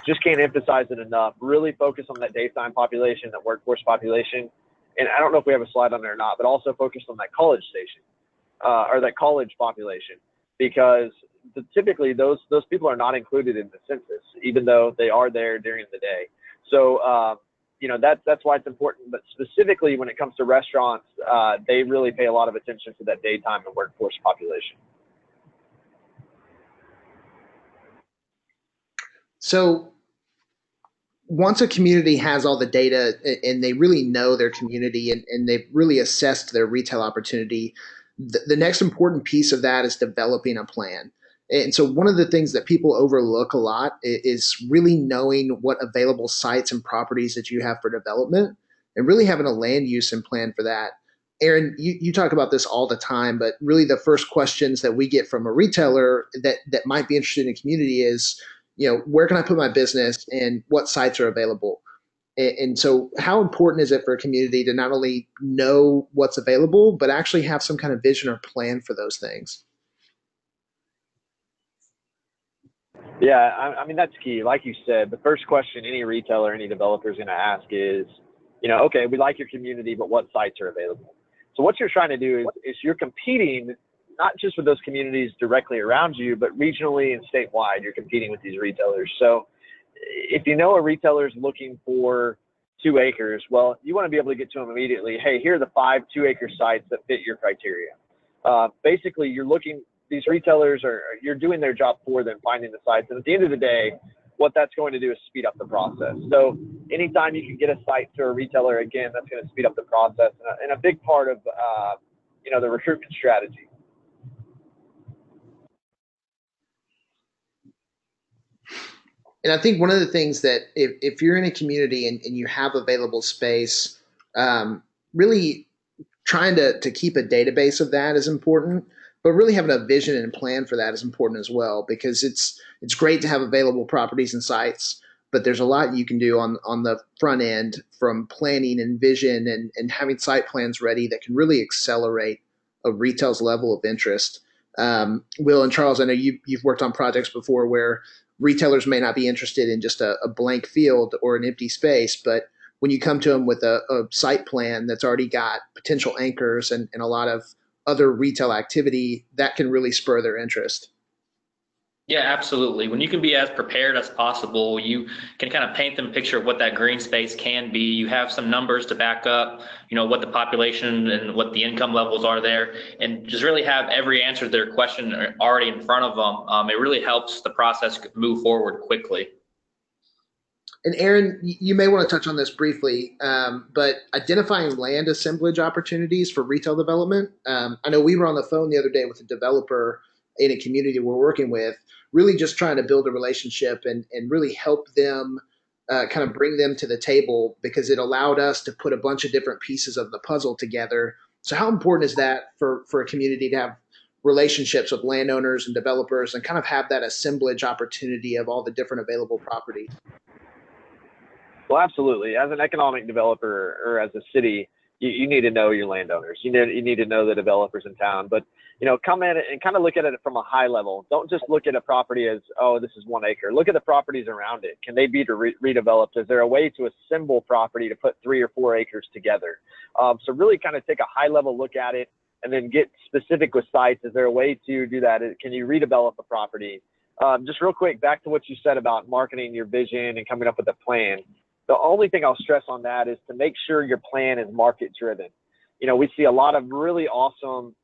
just can't emphasize it enough. Really focus on that daytime population, that workforce population. And I don't know if we have a slide on there or not, but also focus on that college station or that college population, because typically those people are not included in the census, even though they are there during the day. So, that's why it's important. But specifically when it comes to restaurants, they really pay a lot of attention to that daytime and workforce population. So once a community has all the data and they really know their community and they've really assessed their retail opportunity, the next important piece of that is developing a plan. And so one of the things that people overlook a lot is really knowing what available sites and properties that you have for development and really having a land use and plan for that. Aaron, you talk about this all the time, but really the first questions that we get from a retailer that might be interested in a community is, where can I put my business and what sites are available? And so how important is it for a community to not only know what's available, but actually have some kind of vision or plan for those things? Yeah, I mean, that's key. Like you said, the first question any retailer, any developer is going to ask is, okay, we like your community, but what sites are available? So what you're trying to do is you're competing not just with those communities directly around you, but regionally and statewide, you're competing with these retailers. So if you know a retailer is looking for 2 acres, well, you want to be able to get to them immediately. Hey, here are the 5 2-acre sites that fit your criteria. Basically, these retailers you're doing their job for them, finding the sites. And at the end of the day, what that's going to do is speed up the process. So anytime you can get a site to a retailer, again, that's going to speed up the process and a big part of, the recruitment strategy. And I think one of the things that if you're in a community and you have available space, really trying to keep a database of that is important, but really having a vision and plan for that is important as well, because it's great to have available properties and sites. but there's a lot you can do on the front end from planning and vision and having site plans ready that can really accelerate a retail's level of interest. Will and Charles, I know you've worked on projects before where retailers may not be interested in just a blank field or an empty space, but when you come to them with a site plan that's already got potential anchors and a lot of other retail activity, that can really spur their interest. Yeah, absolutely. When you can be as prepared as possible, you can kind of paint them a picture of what that green space can be. You have some numbers to back up, what the population and what the income levels are there, and just really have every answer to their question already in front of them. It really helps the process move forward quickly. And Aaron, you may want to touch on this briefly, but identifying land assemblage opportunities for retail development. I know we were on the phone the other day with a developer in a community we're working with, really just trying to build a relationship and really help them kind of bring them to the table because it allowed us to put a bunch of different pieces of the puzzle together. So how important is that for a community to have relationships with landowners and developers and kind of have that assemblage opportunity of all the different available properties? Well, absolutely. As an economic developer or as a city, you need to know your landowners. You need to know the developers in town. But come in and kind of look at it from a high level. Don't just look at a property as, oh, this is 1 acre. Look at the properties around it. Can they be redeveloped? Is there a way to assemble property to put 3 or 4 acres together? So really kind of take a high level look at it and then get specific with sites. Is there a way to do that? Can you redevelop a property? Just real quick, back to what you said about marketing your vision and coming up with a plan. The only thing I'll stress on that is to make sure your plan is market driven. We see a lot of really awesome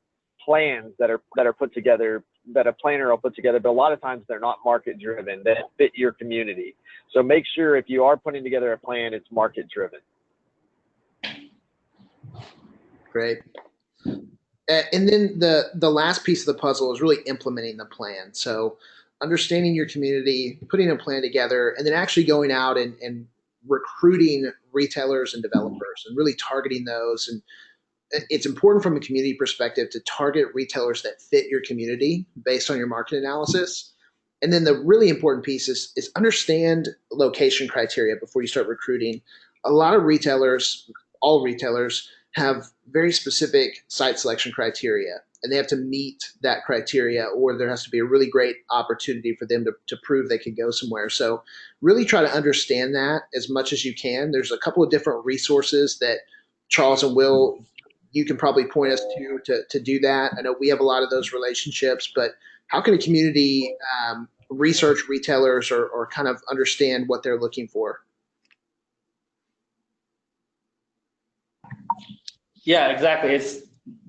plans that are put together, that a planner will put together, but a lot of times they're not market driven, that fit your community. So make sure if you are putting together a plan, it's market driven. Great. And then the last piece of the puzzle is really implementing the plan. So understanding your community, putting a plan together, and then actually going out and recruiting retailers and developers and really targeting those. And it's important from a community perspective to target retailers that fit your community based on your market analysis. And then the really important piece is understand location criteria before you start recruiting. A lot of retailers, all retailers, have very specific site selection criteria, and they have to meet that criteria, or there has to be a really great opportunity for them to prove they can go somewhere. So really try to understand that as much as you can. There's a couple of different resources that Charles and Will, you can probably point us to do that. I know we have a lot of those relationships, but how can a community research retailers or kind of understand what they're looking for? Yeah, exactly. It's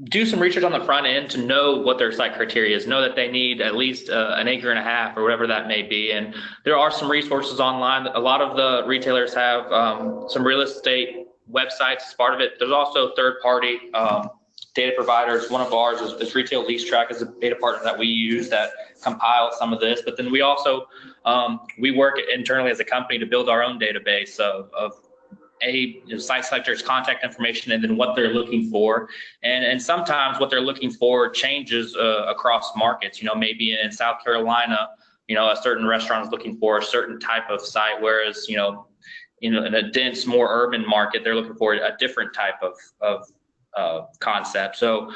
do some research on the front end to know what their site criteria is. Know that they need at least an acre and a half or whatever that may be. And there are some resources online. A lot of the retailers have some real estate websites as part of it. There's also third-party data providers. One of ours is Retail Lease Track, is a data partner that we use that compiles some of this. But then we also we work internally as a company to build our own database of site selectors' contact information and then what they're looking for. And sometimes what they're looking for changes across markets. Maybe in South Carolina, a certain restaurant is looking for a certain type of site, whereas, in a dense, more urban market, they're looking for a different type of concept. So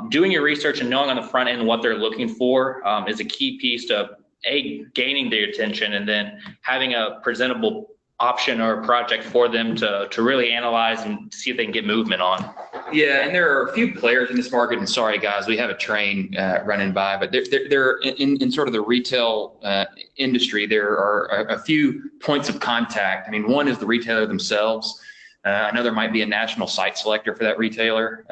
doing your research and knowing on the front end what they're looking for is a key piece to gaining their attention, and then having a presentable option or a project for them to really analyze and see if they can get movement on. Yeah, and there are a few players in this market, and sorry guys, we have a train running by, but they're in sort of the retail industry, there are a few points of contact. I mean, one is the retailer themselves. Another might be a national site selector for that retailer.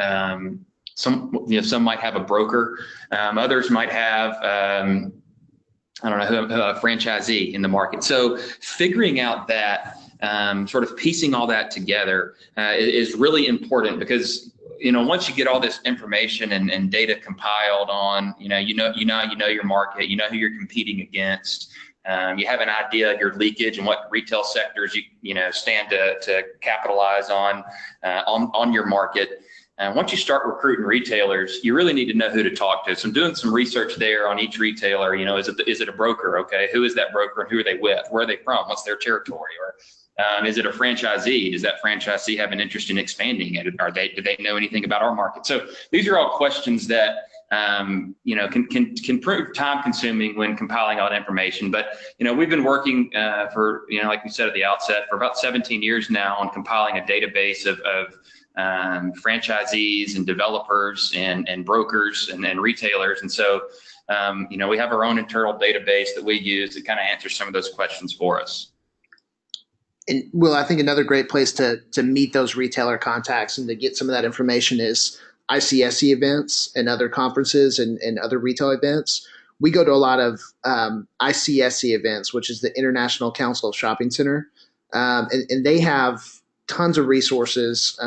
Some might have a broker. Others might have I don't know, a franchisee in the market. So figuring out that, sort of piecing all that together is really important, because once you get all this information and data compiled on, you know your market, you know who you're competing against, you have an idea of your leakage and what retail sectors you stand to capitalize on your market. once you start recruiting retailers, you really need to know who to talk to. So I'm doing some research there on each retailer. You know, is it a broker? Okay, who is that broker and who are they with? Where are they from? What's their territory? Or is it a franchisee? Does that franchisee have an interest in expanding it? Do they know anything about our market? So these are all questions that you know, can prove time consuming when compiling all that information. But, you know, we've been working for, you know, like we said at the outset, for about 17 years now on compiling a database of franchisees and developers and brokers and retailers. And so, you know, we have our own internal database that we use that kind of answers some of those questions for us. And Will, I think another great place to meet those retailer contacts and to get some of that information is ICSC events and other conferences and other retail events. We go to a lot of ICSC events, which is the International Council of Shopping Center, and they have tons of resources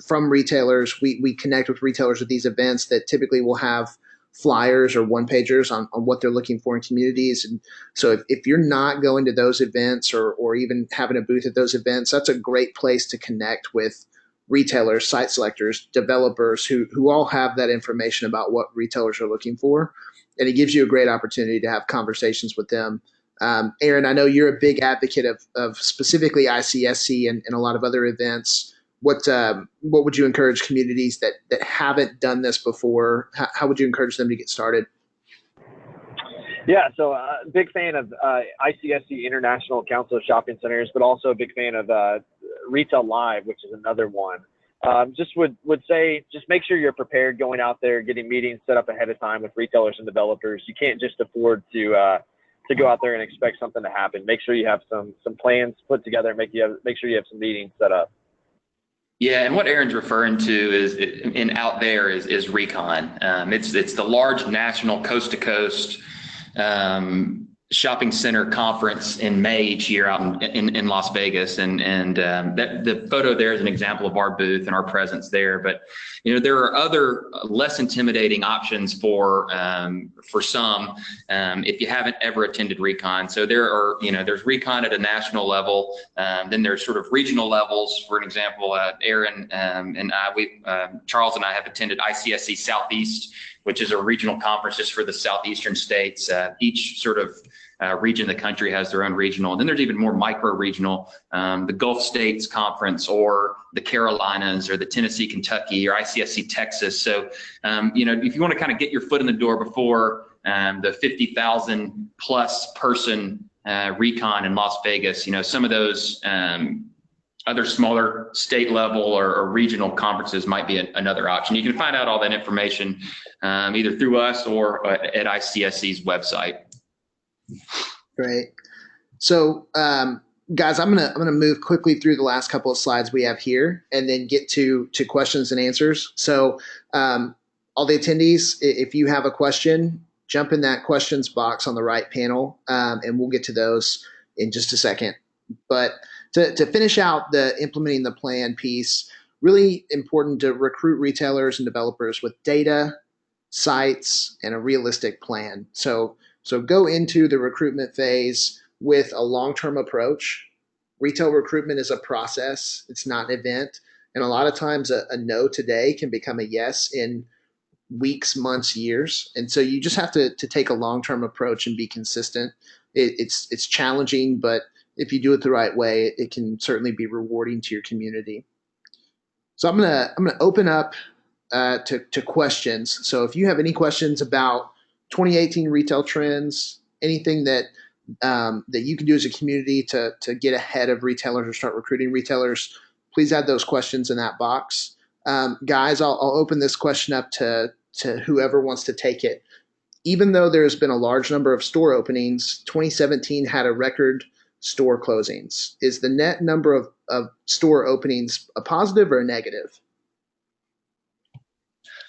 from retailers. We connect with retailers at these events that typically will have flyers or one-pagers on what they're looking for in communities. And so if you're not going to those events or even having a booth at those events, that's a great place to connect with retailers, site selectors, developers who all have that information about what retailers are looking for. And it gives you a great opportunity to have conversations with them. Aaron, I know you're a big advocate of specifically ICSC and a lot of other events. What would you encourage communities that haven't done this before? How would you encourage them to get started? Yeah, so big fan of ICSC, International Council of Shopping Centers, but also a big fan of Retail Live, which is another one. Just would say, just make sure you're prepared going out there, getting meetings set up ahead of time with retailers and developers. You can't just afford to go out there and expect something to happen. Make sure you have some plans put together. Make sure you have some meetings set up. Yeah, and what Aaron's referring to is out there is RE-INVENTION. It's the large national coast to coast shopping center conference in May each year out in Las Vegas, and that the photo there is an example of our booth and our presence there. But you know, there are other less intimidating options for some if you haven't ever attended RE-INVENTION. So there are, you know, there's RE-INVENTION at a national level, then there's sort of regional levels. For an example, Aaron and Charles and I have attended ICSC Southeast, which is a regional conference just for the southeastern states. Each sort of region of the country has their own regional. And then there's even more micro-regional, the Gulf States Conference or the Carolinas or the Tennessee, Kentucky or ICSC Texas. So, you know, if you want to kind of get your foot in the door before the 50,000 plus person RE-INVENTION in Las Vegas, you know, some of those other smaller state level or regional conferences might be another option. You can find out all that information either through us or at ICSC's website. Great. So, guys, I'm gonna move quickly through the last couple of slides we have here, and then get to questions and answers. So, all the attendees, if you have a question, jump in that questions box on the right panel, and we'll get to those in just a second. But to finish out the implementing the plan piece, really important to recruit retailers and developers with data, sites, and a realistic plan. So go into the recruitment phase with a long-term approach. Retail recruitment is a process. It's not an event. And a lot of times a no today can become a yes in weeks, months, years. And so you just have to take a long-term approach and be consistent. It's challenging, but if you do it the right way, it can certainly be rewarding to your community. So I'm gonna open up to questions. So if you have any questions about 2018 retail trends, anything that you can do as a community to get ahead of retailers or start recruiting retailers, please add those questions in that box. Guys, I'll open this question up to whoever wants to take it. Even though there's been a large number of store openings, 2017 had a record store closings. Is the net number of store openings a positive or a negative?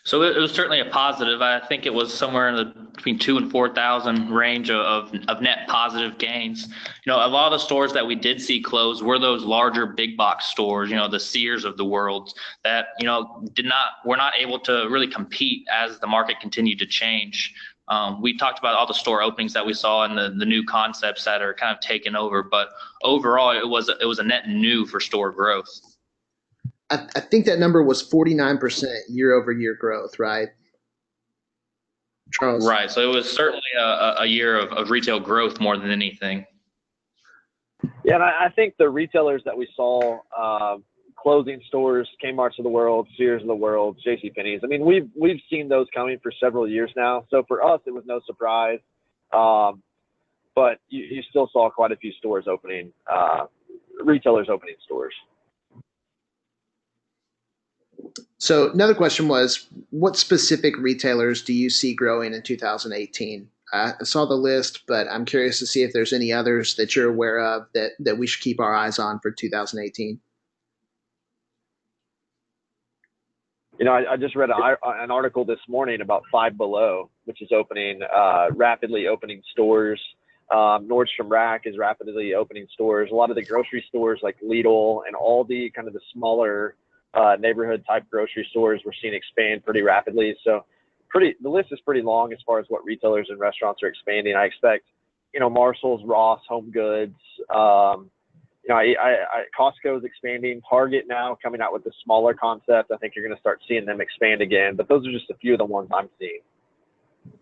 So it was certainly a positive. I think it was somewhere in the between 2,000 and 4,000 range of net positive gains. You know, a lot of the stores that we did see close were those larger big box stores, you know, the Sears of the world that, you know, were not able to really compete as the market continued to change. We talked about all the store openings that we saw and the new concepts that are kind of taken over, but overall it was a net new for store growth. I think that number was 49% year over year growth, right, Charles? Right. So it was certainly a year of retail growth more than anything. Yeah, and I think the retailers that we saw, clothing stores, Kmart's of the world, Sears of the world, JCPenney's. I mean, we've seen those coming for several years now. So for us, it was no surprise. But you still saw quite a few stores opening, retailers opening stores. So another question was, what specific retailers do you see growing in 2018? I saw the list, but I'm curious to see if there's any others that you're aware of that we should keep our eyes on for 2018. You know, I just read an article this morning about Five Below, which is opening, rapidly opening stores. Nordstrom Rack is rapidly opening stores. A lot of the grocery stores like Lidl and Aldi, kind of the smaller neighborhood type grocery stores, we're seeing expand pretty rapidly. So the list is pretty long as far as what retailers and restaurants are expanding. I expect, you know, Marshall's, Ross, Home Goods, you know, Costco is expanding. Target now coming out with the smaller concept. I think you're going to start seeing them expand again, but those are just a few of the ones I'm seeing.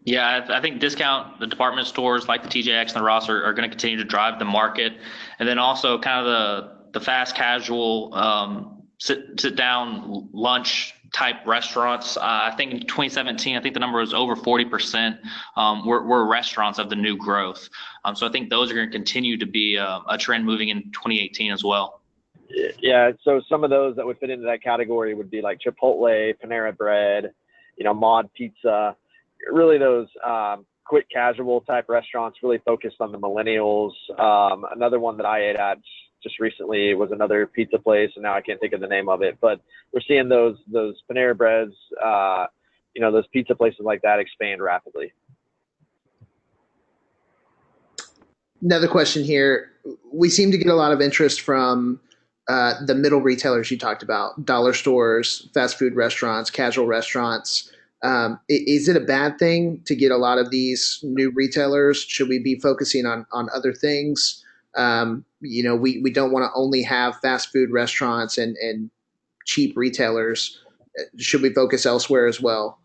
Yeah, I think the department stores like the TJX and the Ross are going to continue to drive the market. And then also kind of the fast casual sit down lunch type restaurants. I think in 2017, I think the number was over 40% were restaurants of the new growth. So I think those are going to continue to be a trend moving in 2018 as well. Yeah, so some of those that would fit into that category would be like Chipotle, Panera Bread, you know, Mod Pizza, really those quick casual type restaurants really focused on the millennials. Another one that I ate at just recently was another pizza place, and now I can't think of the name of it, but we're seeing those Panera Breads, you know, those pizza places like that expand rapidly. Another question here. We seem to get a lot of interest from the middle retailers you talked about, dollar stores, fast food restaurants, casual restaurants. Is it a bad thing to get a lot of these new retailers? Should we be focusing on other things? You know, we don't want to only have fast food restaurants and cheap retailers. Should we focus elsewhere as well?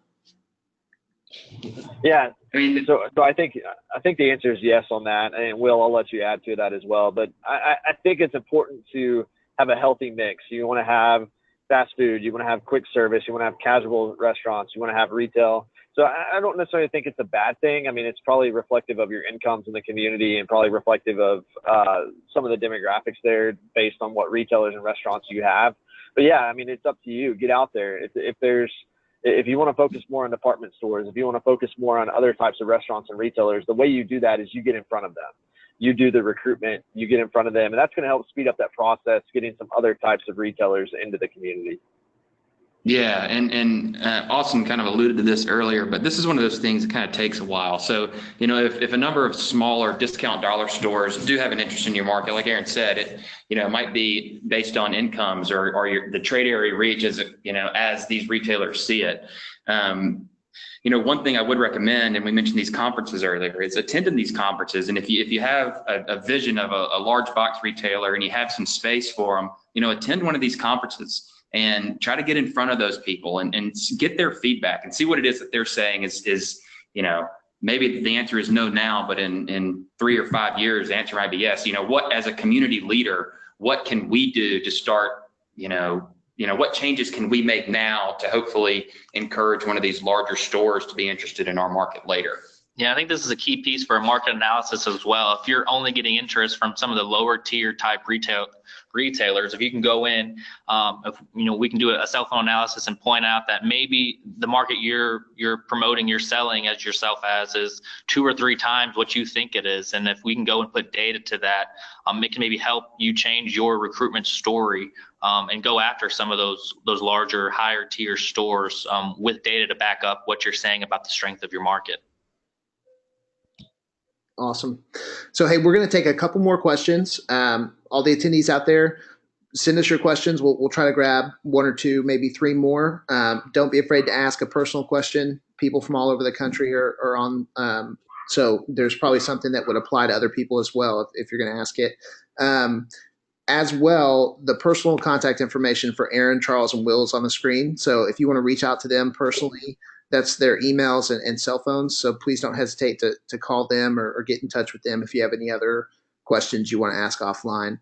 Yeah, I mean, so I think the answer is yes on that, and Will, I'll let you add to that as well. But I think it's important to have a healthy mix. You want to have fast food, you want to have quick service, you want to have casual restaurants, you want to have retail. So I don't necessarily think it's a bad thing. I mean, it's probably reflective of your incomes in the community and probably reflective of some of the demographics there based on what retailers and restaurants you have. But yeah, I mean, it's up to you. Get out there. If you want to focus more on department stores, if you want to focus more on other types of restaurants and retailers, the way you do that is you get in front of them. You do the recruitment, you get in front of them, and that's going to help speed up that process, getting some other types of retailers into the community. Yeah, and Austin kind of alluded to this earlier, but this is one of those things that kind of takes a while. So, you know, if a number of smaller discount dollar stores do have an interest in your market, like Aaron said, it might be based on incomes or the trade area reach as, you know, as these retailers see it. You know, one thing I would recommend, and we mentioned these conferences earlier, is attending these conferences. And if you have a vision of a large box retailer and you have some space for them, you know, attend one of these conferences and try to get in front of those people and get their feedback and see what it is that they're saying is, you know, maybe the answer is no now, but in 3 or 5 years, the answer might be yes. You know, what, as a community leader, what can we do to start, you know, what changes can we make now to hopefully encourage one of these larger stores to be interested in our market later? Yeah, I think this is a key piece for market analysis as well. If you're only getting interest from some of the lower tier type retailers, if you can go in, we can do a cell phone analysis and point out that maybe the market you're promoting, you're selling as yourself as is 2 or 3 times what you think it is. And if we can go and put data to that, it can maybe help you change your recruitment story and go after some of those larger, higher tier stores with data to back up what you're saying about the strength of your market. Awesome. So, hey, we're going to take a couple more questions. All the attendees out there, send us your questions. We'll try to grab 1 or 2, maybe 3 more. Don't be afraid to ask a personal question. People from all over the country are on. So there's probably something that would apply to other people as well if you're going to ask it. As well, the personal contact information for Aaron, Charles, and Will is on the screen. So if you want to reach out to them personally, that's their emails and cell phones. So please don't hesitate to call them or get in touch with them if you have any other questions you want to ask offline.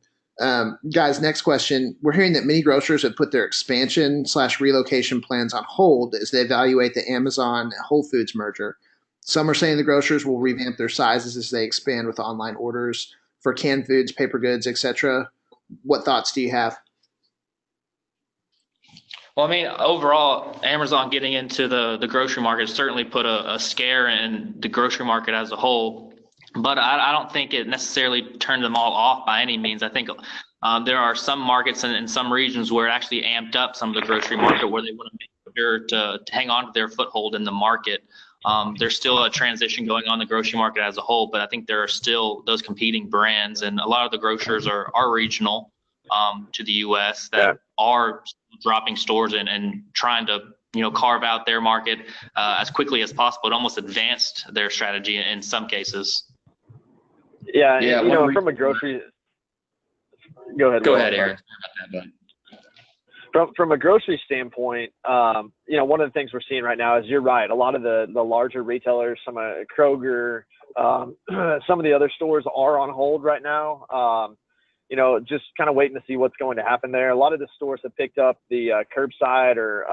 Guys, next question. We're hearing that many grocers have put their expansion/relocation plans on hold as they evaluate the Amazon Whole Foods merger. Some are saying the grocers will revamp their sizes as they expand with online orders for canned foods, paper goods, etc. What thoughts do you have? Well, I mean, overall, Amazon getting into the grocery market certainly put a scare in the grocery market as a whole. But I don't think it necessarily turned them all off by any means. I think there are some markets in some regions where it actually amped up some of the grocery market where they want to make sure to hang on to their foothold in the market. There's still a transition going on in the grocery market as a whole, but I think there are still those competing brands, and a lot of the grocers are regional to the U.S. that are dropping stores and trying to carve out their market as quickly as possible. It almost advanced their strategy in some cases. Yeah, from a grocery. Go ahead, Aaron. From a grocery standpoint, one of the things we're seeing right now is, you're right, a lot of the larger retailers, some Kroger, some of the other stores are on hold right now. Just kind of waiting to see what's going to happen there. A lot of the stores have picked up the curbside, or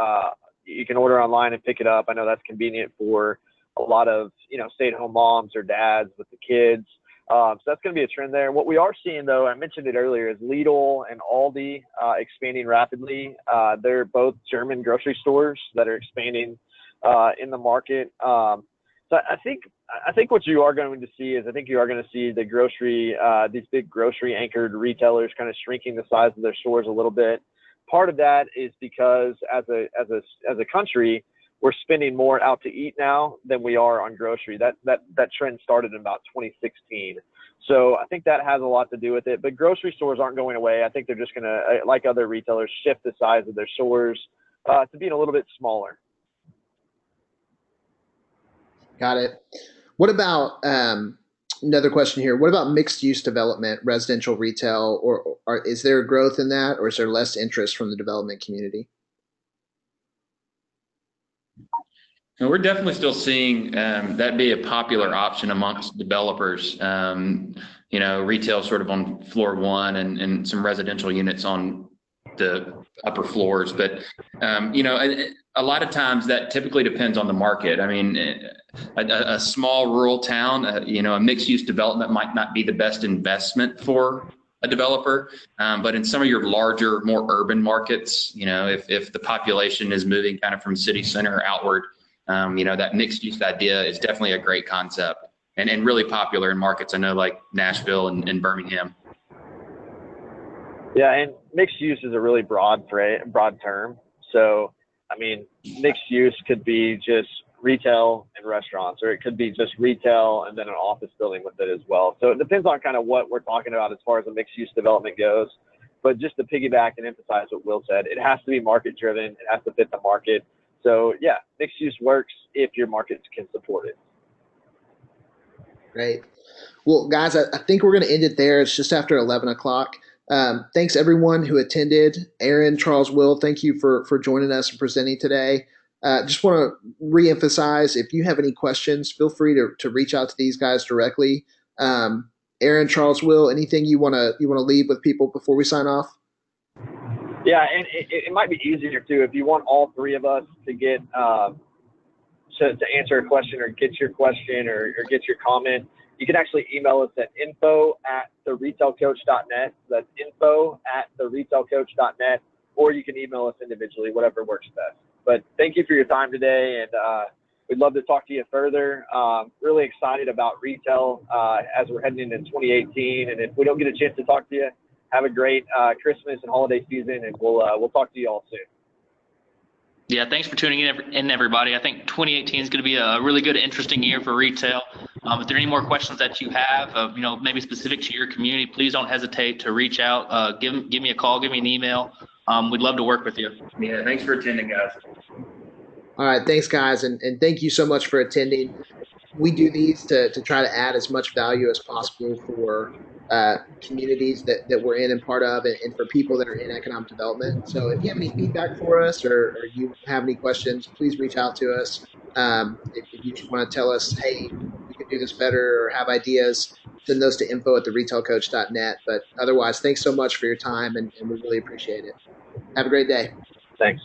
you can order online and pick it up. I know that's convenient for a lot of stay-at-home moms or dads with the kids. So that's going to be a trend there. What we are seeing, though, I mentioned it earlier, is Lidl and Aldi expanding rapidly. They're both German grocery stores that are expanding in the market. So I think what you are going to see is, you are going to see the grocery, these big grocery anchored retailers kind of shrinking the size of their stores a little bit. Part of that is because as a country, we're spending more out to eat now than we are on grocery. That trend started in about 2016. So I think that has a lot to do with it. But grocery stores aren't going away. I think they're just going to, like other retailers, shift the size of their stores to being a little bit smaller. Got it. What about another question here? What about mixed use development, residential retail, or is there growth in that, or is there less interest from the development community? And we're definitely still seeing that be a popular option amongst developers. Retail sort of on floor one and some residential units on the upper floors. But, a lot of times that typically depends on the market. I mean, a small rural town, a mixed use development might not be the best investment for a developer. But in some of your larger, more urban markets, if the population is moving kind of from city center outward, that mixed use idea is definitely a great concept and really popular in markets I know like Nashville and Birmingham. Yeah, and mixed use is a really broad term. So, I mean, mixed use could be just retail and restaurants, or it could be just retail and then an office building with it as well. So it depends on kind of what we're talking about as far as a mixed use development goes. But just to piggyback and emphasize what Will said, it has to be market driven. It has to fit the market. So yeah, mixed use works if your markets can support it. Great. Well, guys, I think we're going to end it there. It's just after 11 o'clock. Thanks everyone who attended. Aaron, Charles, Will, thank you for joining us and presenting today. Just want to reemphasize, if you have any questions, feel free to reach out to these guys directly. Aaron, Charles, Will, anything you want to leave with people before we sign off? Yeah, and it might be easier too if you want all three of us to get to answer a question or get your question or get your comment. You can actually email us at info@theretailcoach.net. That's info@theretailcoach.net, or you can email us individually, whatever works best. But thank you for your time today, and we'd love to talk to you further. Really excited about retail as we're heading into 2018, and if we don't get a chance to talk to you, have a great Christmas and holiday season, and we'll talk to you all soon. Yeah, thanks for tuning in, everybody. I think 2018 is going to be a really good, interesting year for retail. If there are any more questions that you have, maybe specific to your community, please don't hesitate to reach out. Give me a call, give me an email. We'd love to work with you. Yeah, thanks for attending, guys. All right, thanks, guys, and thank you so much for attending. we do these to try to add as much value as possible for communities that we're in and part of, and for people that are in economic development. So if you have any feedback for us, or you have any questions, please reach out to us. If you just want to tell us, hey, we could do this better, or have ideas, send those to info@theretailcoach.net. But otherwise, thanks so much for your time, and we really appreciate it. Have a great day. Thanks.